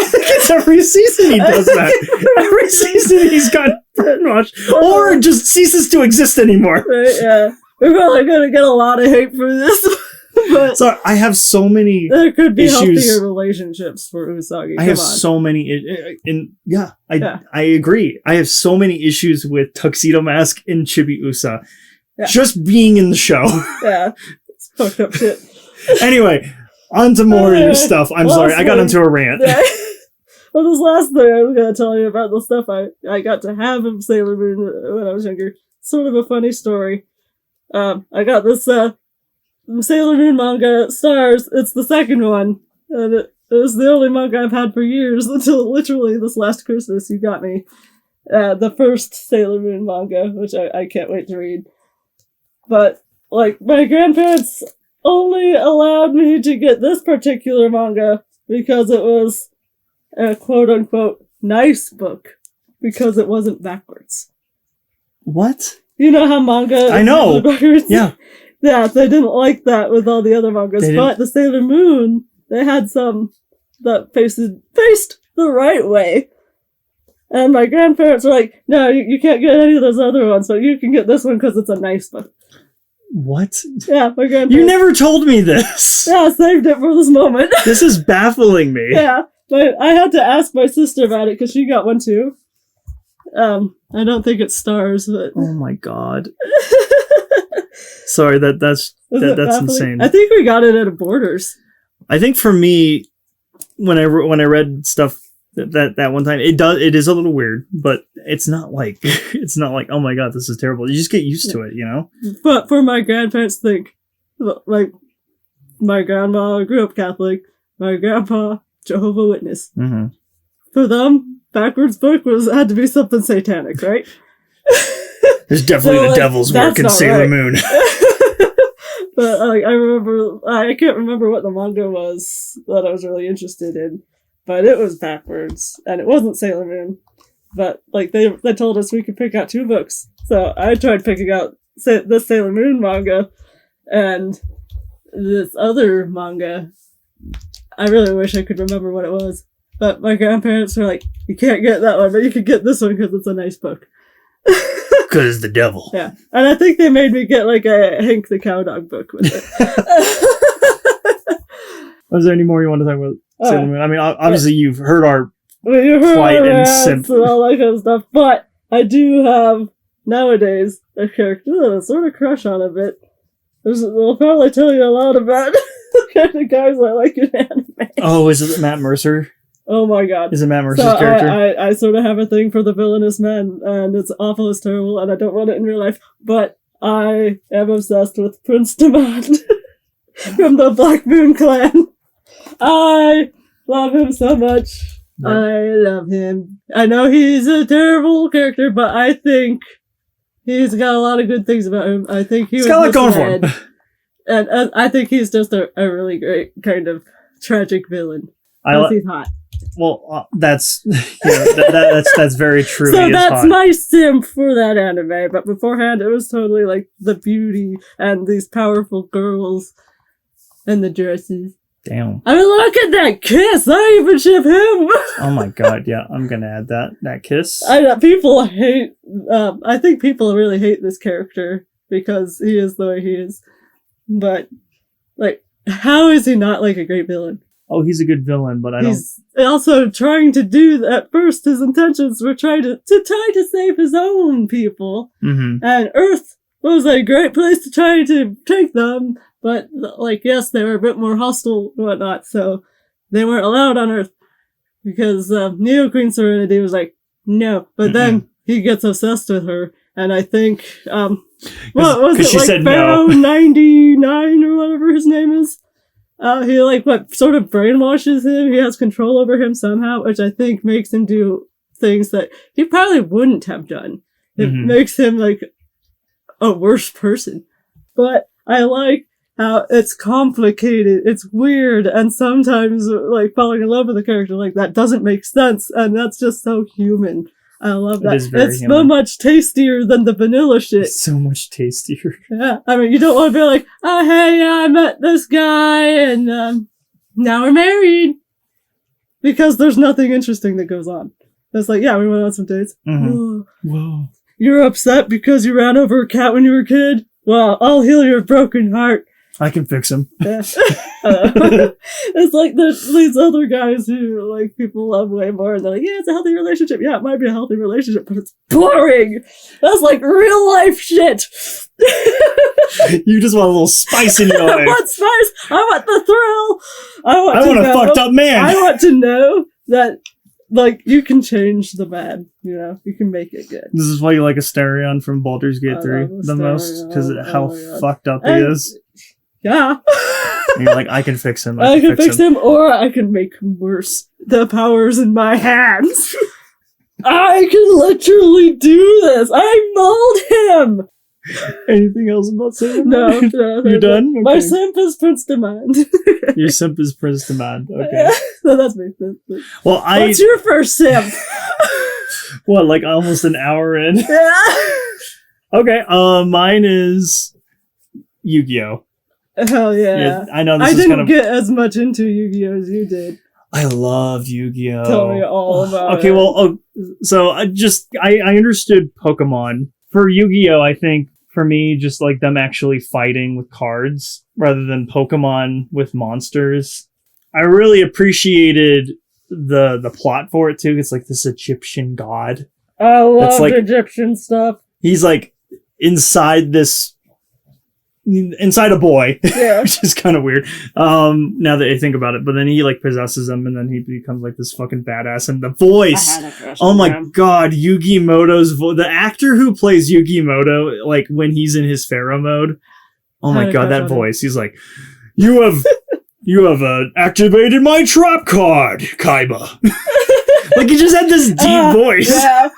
A: think it's every season he does that. Every season he's got brainwashed. Or just ceases to exist anymore.
B: Right, yeah. We're probably gonna get a lot of hate for this. But
A: so I have so many
B: there could be
A: issues.
B: healthier relationships for Usagi.
A: I have so many, and I agree. I have so many issues with Tuxedo Mask and Chibiusa just being in the show.
B: Yeah, it's fucked up shit.
A: Anyway, on to more stuff. I'm sorry, I got into a rant.
B: Yeah. Well, this last thing I was going to tell you about the stuff I got to have of Sailor Moon when I was younger. Sort of a funny story. I got this Sailor Moon manga, Stars. It's the second one. And it was the only manga I've had for years until literally this last Christmas you got me. The first Sailor Moon manga, which I can't wait to read. But, like, my grandparents only allowed me to get this particular manga because it was a quote-unquote nice book, because it wasn't backwards.
A: What?
B: You know how manga
A: I know.
B: Backwards?
A: Yeah.
B: Yeah, they didn't like that with all the other mangas, but the Sailor Moon, they had some that faced the right way. And my grandparents were like, no, you can't get any of those other ones, but you can get this one because it's a nice book.
A: What?
B: Yeah, my grandparents...
A: You never told me this!
B: Yeah, I saved it for this moment.
A: This is baffling me.
B: Yeah, but I had to ask my sister about it because she got one too. I don't think it's Stars, but...
A: Oh my god. Sorry, that's insane.
B: I think we got it at a Borders.
A: I think for me, when I read stuff that one time, it is a little weird, but it's not like oh my god, this is terrible. You just get used to it, you know.
B: But for my grandparents, like my grandma grew up Catholic, my grandpa Jehovah's Witness. Mm-hmm. For them, backwards book had to be something satanic, right?
A: There's definitely the devil's work in Sailor Moon.
B: But I can't remember what the manga was that I was really interested in, but it was backwards, and it wasn't Sailor Moon. But like they told us we could pick out 2 books, so I tried picking out the Sailor Moon manga and this other manga. I really wish I could remember what it was, but my grandparents were like, "You can't get that one, but you can get this one because it's a nice book."
A: Because it's the devil.
B: Yeah. And I think they made me get like a Hank the Cowdog book with it.
A: Was there any more you want to talk about Sailor Moon? I mean, obviously you've heard our plight and Simp
B: and all that kind of stuff, but I do have nowadays a character that I sort of crush on a bit. They'll probably tell you a lot about the kind of guys I like in anime.
A: Oh, is it Matt Mercer?
B: Oh my god.
A: Is it Matt Mercer's character?
B: I sort of have a thing for the villainous men, and it's awful, it's terrible, and I don't want it in real life, but I am obsessed with Prince Demand from the Black Moon Clan. I love him so much. Right. I love him. I know he's a terrible character, but I think he's got a lot of good things about him. I think he's got a lot going for him. And I think he's just a really great kind of tragic villain. He's hot.
A: Well, that's that's very true.
B: So that's my simp for that anime. But beforehand, it was totally like the beauty and these powerful girls and the dresses.
A: Damn.
B: I mean, look at that kiss. I even ship him.
A: Oh my god! Yeah, I'm gonna add that kiss.
B: People hate. I think people really hate this character because he is the way he is. But like, how is he not like a great villain?
A: Oh, he's a good villain, but
B: He's also trying to do that. First, his intentions were try to save his own people. Mm-hmm. And Earth was a great place to try to take them. But, like, yes, they were a bit more hostile and whatnot, so they weren't allowed on Earth. Because Neo Queen Serenity was like, no. But then he gets obsessed with her, and I think, what was it, like Pharaoh 99 or whatever his name is? He, sort of brainwashes him. He has control over him somehow, which I think makes him do things that he probably wouldn't have done. It makes him, like, a worse person. But I like how it's complicated, it's weird, and sometimes, like, falling in love with a character like that doesn't make sense, and that's just so human. I love that. It's so much tastier than the vanilla shit.
A: It's so much tastier.
B: Yeah, I mean, you don't want to be like, oh, hey, I met this guy, and now we're married. Because there's nothing interesting that goes on. It's like, yeah, we went on some dates. Mm-hmm. Whoa. You're upset because you ran over a cat when you were a kid? Well, I'll heal your broken heart.
A: I can fix him.
B: Yeah. It's like these other guys who like people love way more. And they're like, yeah, it's a healthy relationship. Yeah, it might be a healthy relationship, but it's boring. That's like real life shit.
A: You just want a little spice in your life.
B: I want spice. I want the thrill. I want
A: a fucked up man.
B: I want to know that like you can change the bad. You know, you can make it good.
A: This is why you like Asterion from Baldur's Gate 3 the most, because how fucked up he is.
B: Yeah.
A: And you're like, I can fix him.
B: I can fix him, or I can make him worse. The power's in my hands. I can literally do this. I mold him.
A: Anything else about Sailor Moon?
B: No.
A: You done? Okay.
B: My simp is Prince Demand.
A: Your simp is Prince Demand. Okay.
B: Yeah, so that's me.
A: Well,
B: What's your first simp?
A: What, like almost an hour in?
B: Yeah.
A: Okay. Mine is YuGiOh.
B: Hell yeah.
A: I know this
B: I
A: is
B: didn't
A: kind of...
B: get as much into YuGiOh as you did.
A: I love YuGiOh.
B: Tell me all about it.
A: Okay, well, so I understood Pokemon. For YuGiOh, I think, for me, just like them actually fighting with cards rather than Pokemon with monsters. I really appreciated the plot for it, too. It's like this Egyptian god.
B: I love
A: like,
B: Egyptian stuff.
A: He's like inside a boy,
B: yeah.
A: which is kind of weird now that I think about it, but then he like possesses him and then he becomes like this fucking badass, and the voice, oh my god, Yugi Moto's the actor who plays Yugi Moto, like when he's in his pharaoh mode, oh my god, that voice, he's like, you have activated my trap card, Kaiba. Like he just had this deep voice.
B: Yeah.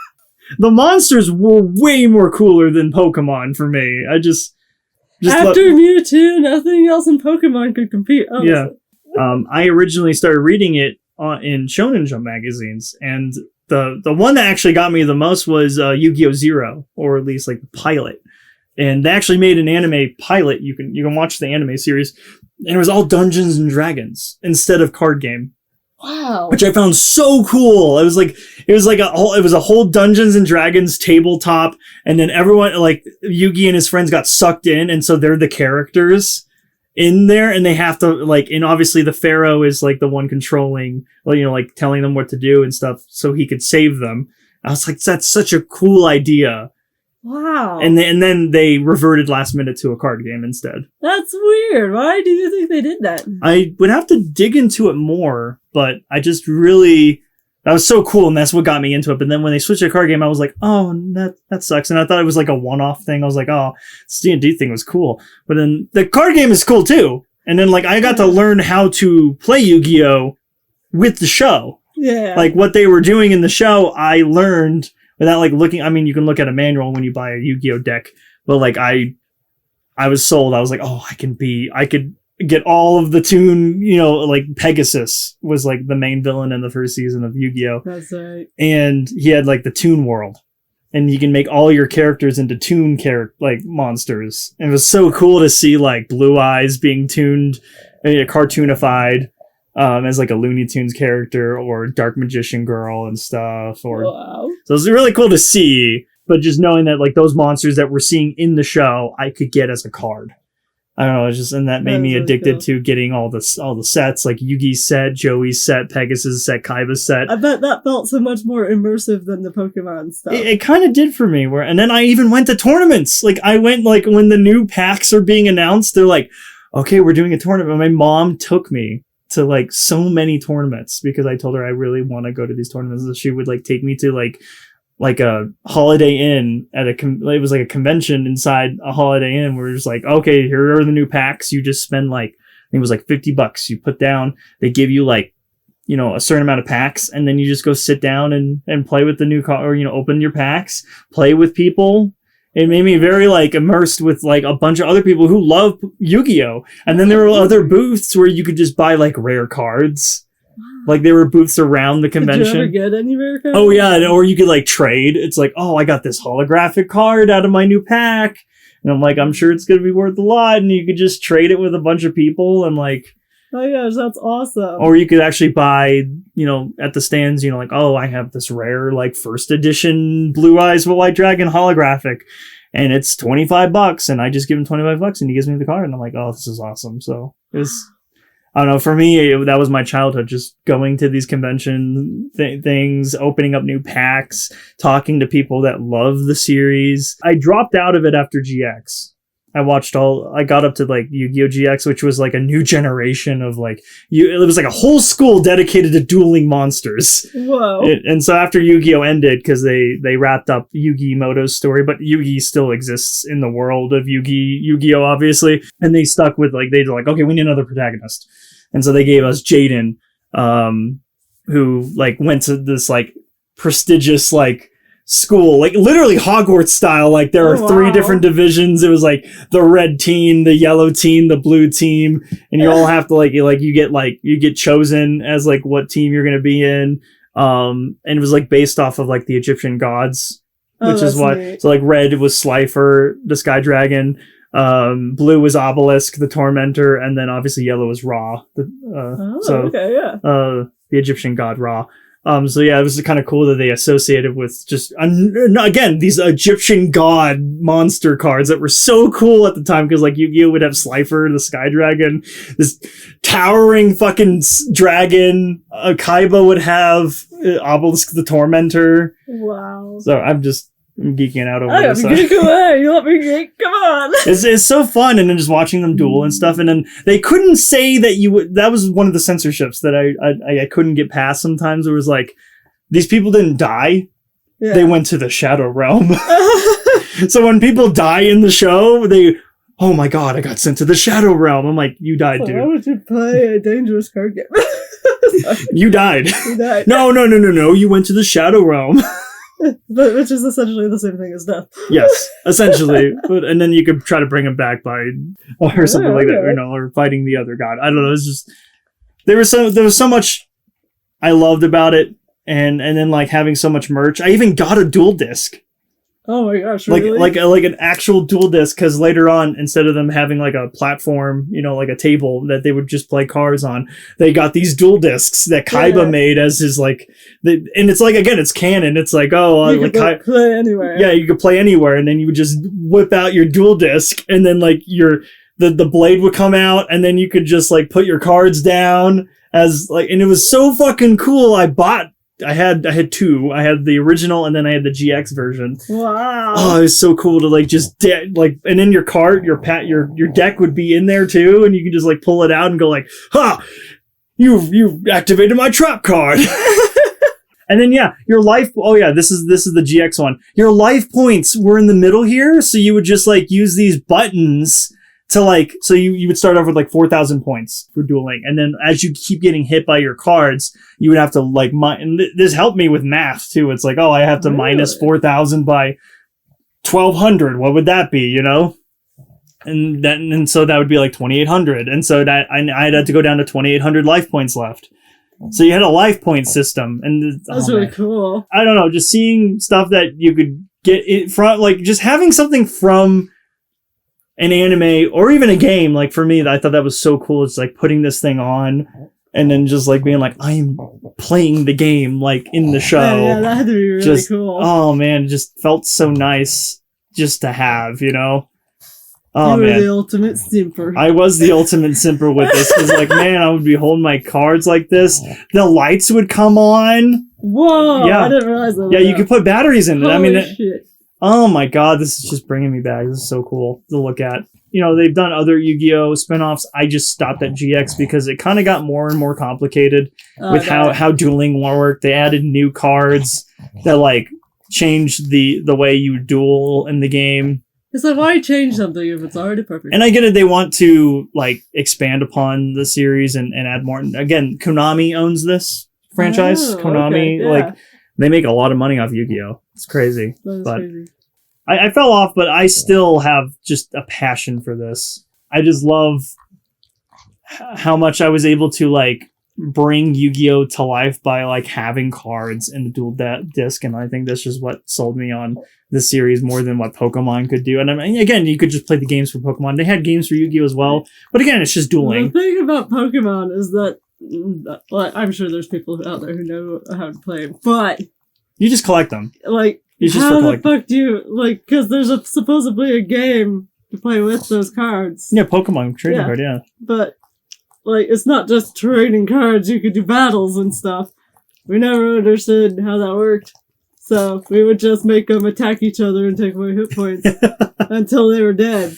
A: The monsters were way more cooler than Pokemon for me. After
B: Mewtwo, nothing else in Pokemon could compete. Honestly.
A: Yeah. I originally started reading it in Shonen Jump magazines, and the one that actually got me the most was Yu-Gi-Oh! Zero, or at least like the pilot. And they actually made an anime pilot. You can watch the anime series, and it was all Dungeons and Dragons instead of card game.
B: Wow.
A: Which I found so cool. It was a whole Dungeons and Dragons tabletop, and then everyone, like Yugi and his friends, got sucked in, and so they're the characters in there, and they have to like, and obviously the Pharaoh is like the one controlling, like telling them what to do and stuff, so he could save them. I was like, that's such a cool idea.
B: Wow.
A: And then they reverted last minute to a card game instead.
B: That's weird. Why do you think they did that?
A: I would have to dig into it more, but I just really... That was so cool, and that's what got me into it. But then when they switched to a card game, I was like, oh, that sucks. And I thought it was like a one-off thing. I was like, oh, this D&D thing was cool. But then the card game is cool, too. And then like I got to learn how to play Yu-Gi-Oh! With the show.
B: Yeah.
A: Like what they were doing in the show, I learned... Without like looking, I mean, you can look at a manual when you buy a Yu-Gi-Oh deck, but like I was sold. I was like, oh, I could get all of the Toon, like Pegasus was like the main villain in the first season of Yu-Gi-Oh.
B: That's right.
A: And he had like the Toon world, and you can make all your characters into Toon like monsters. And it was so cool to see like Blue Eyes being tuned, cartoonified. As like a Looney Tunes character, or Dark Magician Girl and stuff.
B: Wow.
A: So it was really cool to see, but just knowing that like those monsters that we're seeing in the show, I could get as a card. I don't know, and that made me really addicted to getting all the sets, like Yugi's set, Joey's set, Pegasus set, Kaiba's set.
B: I bet that felt so much more immersive than the Pokemon stuff.
A: It kind of did for me. And then I even went to tournaments. Like I went, like when the new packs are being announced, they're like, okay, we're doing a tournament. My mom took me to like so many tournaments because I told her I really want to go to these tournaments. So she would like take me to like a Holiday Inn at it was like a convention inside a Holiday Inn where it's like, okay, here are the new packs. You just spend like, I think it was like $50 you put down. They give you like, a certain amount of packs, and then you just go sit down and play with the new or, open your packs, play with people. It made me very like immersed with like a bunch of other people who love Yu-Gi-Oh! And then there were other booths where you could just buy like rare cards. Like there were booths around the convention.
B: Did you ever get any rare cards?
A: Oh yeah, or you could like trade. It's like, oh, I got this holographic card out of my new pack. And I'm like, I'm sure it's going to be worth a lot. And you could just trade it with a bunch of people. And like,
B: Oh my gosh, that's awesome.
A: Or you could actually buy, at the stands, like, oh, I have this rare, like, first edition Blue Eyes White Dragon holographic, and it's $25, and I just give him $25, and he gives me the card, and I'm like, oh, this is awesome. So it was, I don't know, for me, that was my childhood, just going to these convention things, opening up new packs, talking to people that love the series. I dropped out of it after GX. I got up to like Yu-Gi-Oh! GX, which was like a new generation of like, it was like a whole school dedicated to dueling monsters.
B: Whoa.
A: And so after Yu-Gi-Oh! Ended, because they wrapped up Yugi Moto's story, but Yugi still exists in the world of Yu-Gi-Oh! Obviously. And they stuck with like, they're like, okay, we need another protagonist. And so they gave us Jaden, who like went to this like prestigious like school, like literally Hogwarts style. Like there are 3 different divisions. It was like the red team, the yellow team, the blue team, and you all have to you get chosen as like what team you're going to be in. And it was like based off of like the Egyptian gods, which is why. Neat. So like red was Slifer, the Sky Dragon. Blue was Obelisk, the Tormentor, and then obviously yellow was Ra. The Egyptian god Ra. So yeah, it was kind of cool that they associated with just again these Egyptian god monster cards that were so cool at the time, because like Yu-Gi-Oh! Would have Slifer, the Sky Dragon, this towering fucking dragon. Kaiba would have Obelisk, the Tormentor.
B: Wow.
A: So I'm geeking out over this.
B: You let me geek. Come on.
A: It's so fun, and then just watching them duel and stuff. And then they couldn't say that that was one of the censorships that I couldn't get past. Sometimes it was like, these people didn't die. Yeah. They went to the Shadow Realm. So when people die in the show, oh my god, I got sent to the Shadow Realm. I'm like, you died, dude.
B: Why would you play a dangerous card game?
A: You died.
B: You died.
A: No. You went to the Shadow Realm.
B: But which is essentially the same thing as death.
A: Yes, essentially. And then you could try to bring him back or something like that, or fighting the other god. I don't know. It's just there was so much I loved about it, and then like having so much merch. I even got a dual disc.
B: Oh my gosh! Really?
A: Like an actual dual disc, because later on, instead of them having like a platform, like a table that they would just play cards on, they got these dual discs that Kaiba made as his like, and it's like, again, it's canon. It's like,
B: you could play anywhere.
A: Yeah, you could play anywhere, and then you would just whip out your dual disc, and then like the blade would come out, and then you could just like put your cards down as like, and it was so fucking cool. I had 2. I had the original, and then I had the GX version.
B: Wow!
A: Oh, it was so cool to like just and then your card, your deck would be in there too, and you can just like pull it out and go like, "Ha! You activated my trap card." And then your life. Oh yeah, this is the GX one. Your life points were in the middle here, so you would just like use these buttons to like, so you would start off with like 4,000 points for dueling, and then as you keep getting hit by your cards, you would have to like and this helped me with math too. It's like, oh, I have to minus 4,000 by 1,200. What would that be? And so that would be like 2,800, and so that I had to go down to 2,800 life points left. So you had a life point system, and
B: that's really cool.
A: I don't know, just seeing stuff that you could get it from, like just having something from an anime or even a game, like for me, I thought that was so cool. It's like putting this thing on and then just like being like, I'm playing the game like in the show.
B: Yeah, that had to be really cool.
A: Oh man, it just felt so nice just to have, Oh,
B: you were
A: man.
B: the ultimate simper.
A: I was the ultimate simper with this, because like, man, I would be holding my cards like this. The lights would come on.
B: Whoa! Yeah. I didn't realize that.
A: Yeah, you could put batteries in it.
B: Holy shit.
A: Oh my god, this is just bringing me back. This is so cool to look at. They've done other Yu-Gi-Oh! Spinoffs. I just stopped at GX because it kind of got more and more complicated with how dueling worked. They added new cards that like changed the way you duel in the game.
B: It's like, why change something if it's already perfect?
A: And I get it, they want to like expand upon the series and add more. Again, Konami owns this franchise. Konami, like, they make a lot of money off Yu-Gi-Oh! It's crazy. Crazy. I fell off, but I still have just a passion for this. I just love how much I was able to like bring Yu-Gi-Oh to life by like having cards in the dual disc, and I think that's just what sold me on the series more than what Pokemon could do. And I mean, again, you could just play the games for Pokemon. They had games for Yu-Gi-Oh as well, but again, it's just dueling.
B: The thing about Pokemon is that, well, I'm sure there's people out there who know how to play, but
A: you just collect them.
B: Like, how the fuck do you, like, because there's supposedly a game to play with those cards.
A: Yeah, Pokemon trading card, yeah.
B: But, like, it's not just trading cards, you could do battles and stuff. We never understood how that worked. So, we would just make them attack each other and take away hit points until they were dead.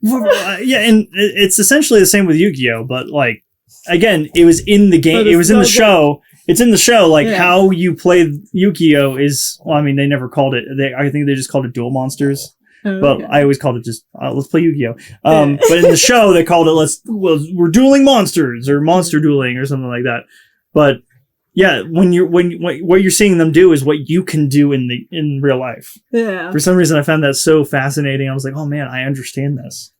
A: Yeah, and it's essentially the same with Yu-Gi-Oh, but, like, again, it was in the game, it was in the show. It's in the show, like, how you play Yu-Gi-Oh is, well, I mean, they never called it, I think they just called it Duel Monsters. But I always called it just, let's play Yu-Gi-Oh. But in the show, they called it, we're dueling monsters, or monster dueling, or something like that. But, yeah, what you're seeing them do is what you can do in real life.
B: Yeah.
A: For some reason, I found that so fascinating. I was like, oh man, I understand this.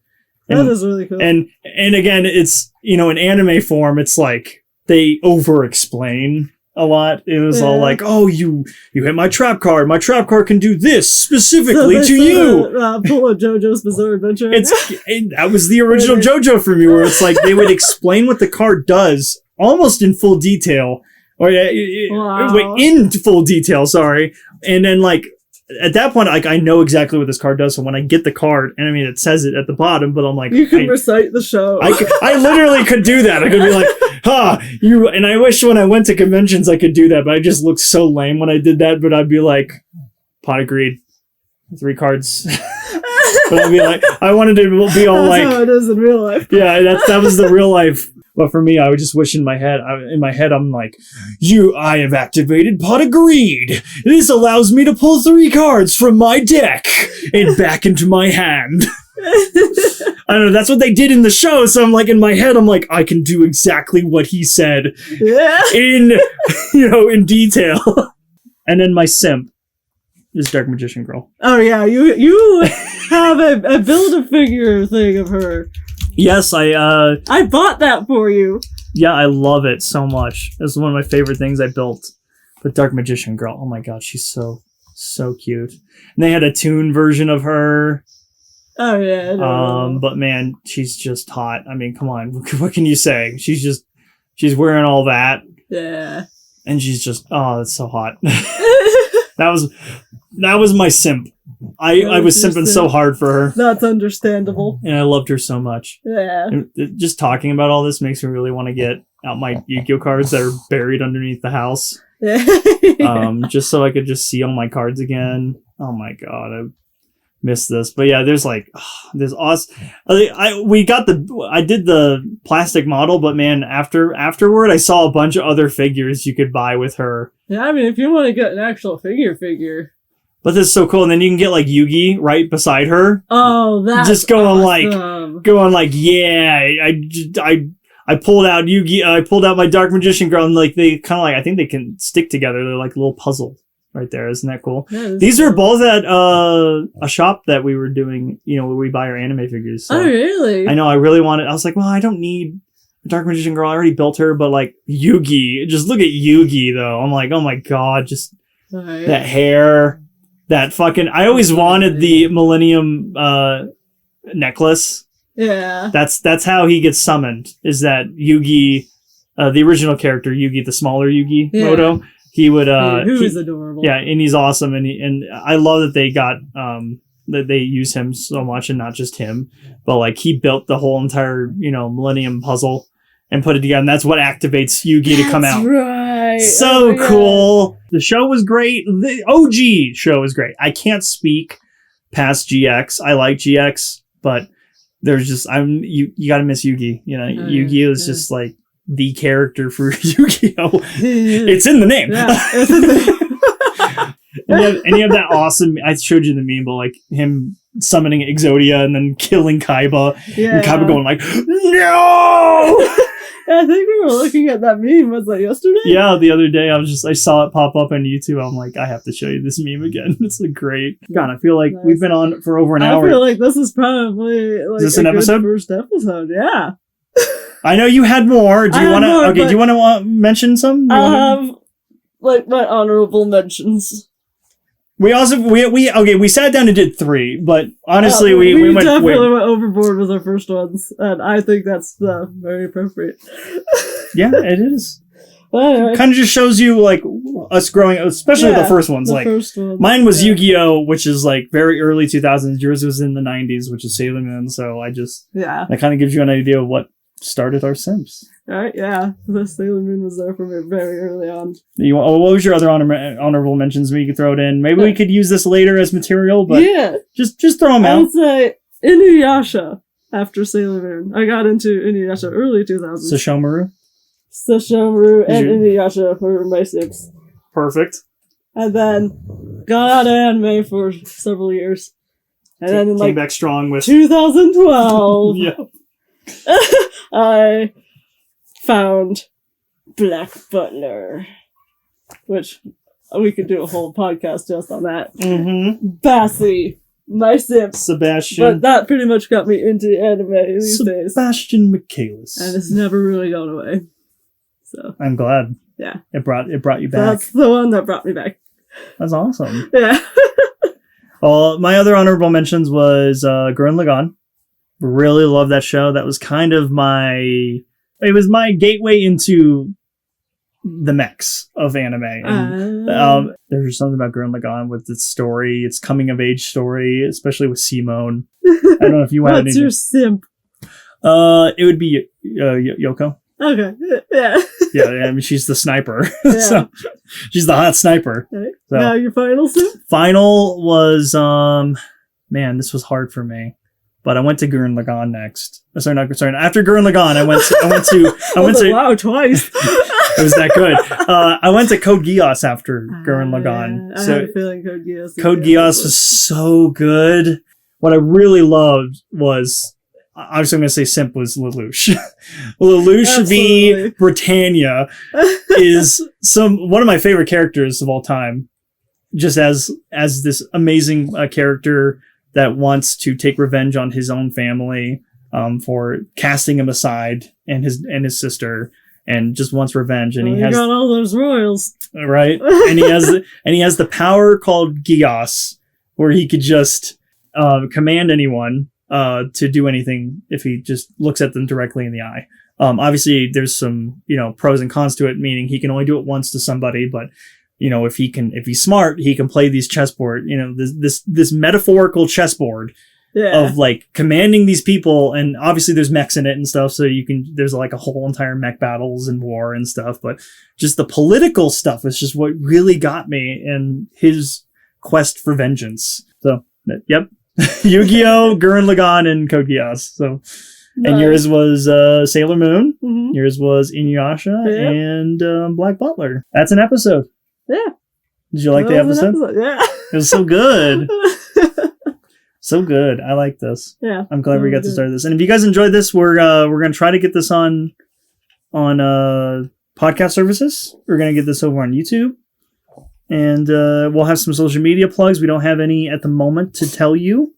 B: That is really cool.
A: And again, it's, in anime form, it's like, they over-explain a lot. It was all like, oh, you hit my trap card. My trap card can do this specifically to you.
B: Pull a JoJo's Bizarre Adventure.
A: That was the original JoJo for me, where it's like they would explain what the card does almost in full detail, or in full detail. Sorry, and then like at that point, like I know exactly what this card does. So when I get the card, and I mean it says it at the bottom, but I'm like,
B: you can recite the show.
A: I literally could do that. I could be like, you. And I wish when I went to conventions I could do that, but I just looked so lame when I did that. But I'd be like, pot agreed, 3 cards. But I'd be like, I wanted to be all
B: That's
A: like,
B: how it is in real life.
A: Yeah, that was the real life. But for me, I would just wish in my head, I'm like, I have activated Pot of Greed. This allows me to pull 3 cards from my deck and back into my hand. I don't know, that's what they did in the show, so I'm like, in my head, I'm like, I can do exactly what he said.
B: Yeah.
A: In detail. And then my simp is Dark Magician Girl.
B: Oh yeah, you have a Build-A-Figure thing of her.
A: Yes, I
B: bought that for you.
A: Yeah, I love it so much. It's one of my favorite things I built. But Dark Magician Girl, oh my god, she's so cute. And they had a toon version of her.
B: Oh yeah.
A: But man, she's just hot. I mean, come on, what can you say? She's wearing all that.
B: Yeah.
A: And she's just, that's so hot. That was my simp. I was simping so hard for her.
B: That's understandable.
A: And I loved her so much.
B: Yeah.
A: And just talking about all this makes me really want to get out my Yu-Gi-Oh cards that are buried underneath the house.
B: Yeah.
A: Just so I could just see all my cards again. Oh my god, I miss this. But yeah, there's awesome. I did the plastic model, but man, afterward, I saw a bunch of other figures you could buy with her.
B: Yeah, I mean, if you want to get an actual figure.
A: But this is so cool, and then you can get like Yugi right beside her.
B: Oh, that's
A: just going
B: awesome.
A: like, yeah, I pulled out Yugi. I pulled out my Dark Magician Girl, and like they kind of like, I think they can stick together. They're like a little puzzle right there. Isn't that cool? These are both at a shop that we were doing, where we buy our anime figures. So
B: oh, really?
A: I know. I really wanted. I was like, well, I don't need a Dark Magician Girl. I already built her, but like Yugi, just look at Yugi though. I'm like, oh my god, just that hair. That fucking... I always wanted the Millennium necklace. Yeah. That's how he gets summoned, is that Yugi, the original character, Yugi, the smaller Yugi, Moto, he would...
B: who is adorable.
A: Yeah, and he's awesome, and I love that they got... that they use him so much, and not just him, but like he built the whole entire, Millennium puzzle and put it together, and that's what activates Yugi to come out.
B: Right.
A: So cool. The show was great. The OG show was great. I can't speak past GX. I like GX, but there's just you got to miss Yugi. Yu-Gi-Oh is just like the character for Yu-Gi-Oh. It's in the name.
B: Yeah, it's in the name.
A: and you have that awesome, I showed you the meme, but like him summoning Exodia and then killing Kaiba. Yeah. And Kaiba going like, no!
B: I think we were looking at that meme. Was that yesterday?
A: Yeah, the other day I saw it pop up on YouTube. I'm like, I have to show you this meme again. It's like great. God, I feel like we've been on for over an hour.
B: I feel like this is probably like is this an episode? First episode, yeah.
A: I know you had more. Do you want to? Okay. Do you want to mention some?
B: I have like my honorable mentions.
A: We also we sat down and did 3, but honestly we went
B: definitely went overboard with our first ones, and I think that's very appropriate.
A: Yeah, it is.
B: Anyway.
A: Kind of just shows you like us growing, especially the first ones. Mine was YuGiOh, which is like very early 2000s. Yours was in the 90s, which is Sailor Moon. So that kind of gives you an idea of what started our Simps.
B: Right? Yeah, the Sailor Moon was there for me very early on.
A: What was your other honorable mentions? Maybe you could throw it in. Maybe we could use this later as material, but just throw them out.
B: I would say Inuyasha after Sailor Moon. I got into Inuyasha early 2000s. Sesshomaru and Inuyasha were my Simps.
A: Perfect.
B: And then got out of anime for several years. And then in
A: came back strong with
B: 2012.
A: Yep.
B: I found Black Butler, which we could do a whole podcast just on that.
A: Mm-hmm.
B: Bassie, my Simp.
A: Sebastian.
B: But that pretty much got me into anime these days.
A: Sebastian Michaelis.
B: And it's never really gone away. So
A: I'm glad.
B: Yeah.
A: It brought you back.
B: That's the one that brought me back.
A: That's awesome.
B: Yeah.
A: Well, my other honorable mentions was Gurren Lagann. Really love that show. That was kind of my gateway into the mechs of anime. And, there's something about Gurren Lagann with its story, its coming of age story, especially with Simone. I don't know if you had
B: What's your Simp?
A: It would be Yoko.
B: Okay. Yeah.
A: Yeah, I mean, she's the sniper. Yeah. So she's the hot sniper.
B: Okay.
A: So,
B: now your final Simp?
A: Final was man, this was hard for me. But I went to Gurren Lagann next. Sorry. After Gurren Lagann, I went to
B: wow, twice.
A: It was that good. I went to Code Geass after Gurren Lagann.
B: I had a feeling Code Geass.
A: Code Geass was so good. What I really loved was, obviously I'm going to say Simp was Lelouch. Lelouch v. Britannia is one of my favorite characters of all time. Just as this amazing character that wants to take revenge on his own family for casting him aside and his sister, and just wants revenge. And he has
B: got all those royals,
A: right? And he has the power called Geass, where he could just command anyone to do anything if he just looks at them directly in the eye. Obviously, there's some pros and cons to it, meaning he can only do it once to somebody, but if he's smart, he can play these chessboard, this metaphorical chessboard of like commanding these people. And obviously there's mechs in it and stuff. So there's like a whole entire mech battles and war and stuff, but just the political stuff is just what really got me in his quest for vengeance. So, yep. YuGiOh, Gurren Lagann, and Code Geass. So, and yours was Sailor Moon. Mm-hmm. Yours was Inuyasha and Black Butler. That's an episode.
B: Yeah.
A: Did you like the episode?
B: Yeah.
A: It was so good. So good. I like this.
B: Yeah.
A: I'm glad we got to start this. And if you guys enjoyed this, we're going to try to get this on podcast services. We're going to get this over on YouTube. And we'll have some social media plugs. We don't have any at the moment to tell you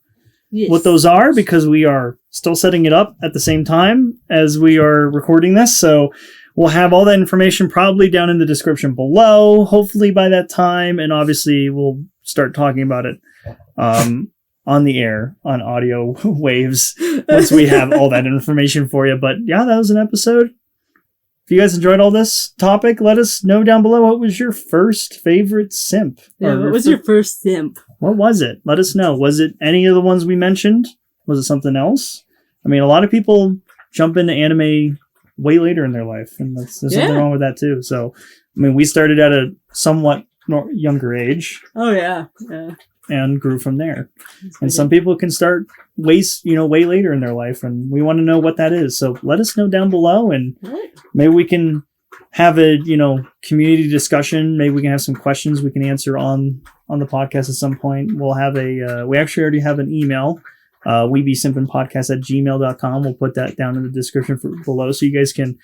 A: what those are, because we are still setting it up at the same time as we are recording this. So we'll have all that information probably down in the description below, hopefully by that time. And obviously we'll start talking about it on the air, on audio waves, once we have all that information for you. But yeah, that was an episode. If you guys enjoyed all this topic, let us know down below. What was your first favorite Simp?
B: Yeah, what was your first Simp?
A: What was it? Let us know. Was it any of the ones we mentioned? Was it something else? I mean, a lot of people jump into anime way later in their life, and there's something wrong with that too. So, I mean, we started at a somewhat younger age.
B: Oh yeah.
A: And grew from there. And some people can start way later in their life, and we want to know what that is. So let us know down below, and maybe we can have a community discussion. Maybe we can have some questions we can answer on the podcast at some point. We'll have we actually already have an email. weebesimpinpodcast@gmail.com. We'll put that down in the description below, so you guys can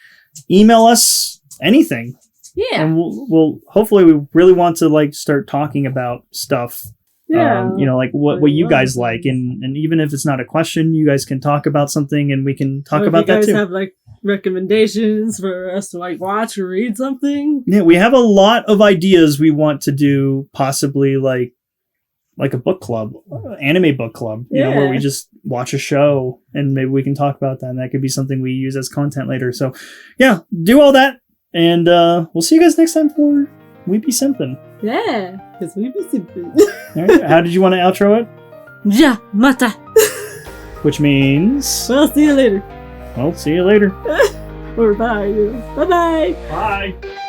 A: email us anything.
B: Yeah.
A: And we'll hopefully, we really want to start talking about stuff.
B: Yeah.
A: Like what you guys like, and even if it's not a question, you guys can talk about something, and we can talk about that too.
B: If you guys have recommendations for us to like watch or read something.
A: Yeah, we have a lot of ideas we want to do, possibly like a book club, anime book club, you know, where we just watch a show and maybe we can talk about that, and that could be something we use as content later. So yeah, do all that, and we'll see you guys next time for We Be Simpin.
B: Yeah, because we be simping.
A: All right, how did you want to outro it?
B: Ja, mata.
A: Which means...
B: Well, see you later.
A: Well, see you later.
B: Or bye. Bye-bye.
A: Bye.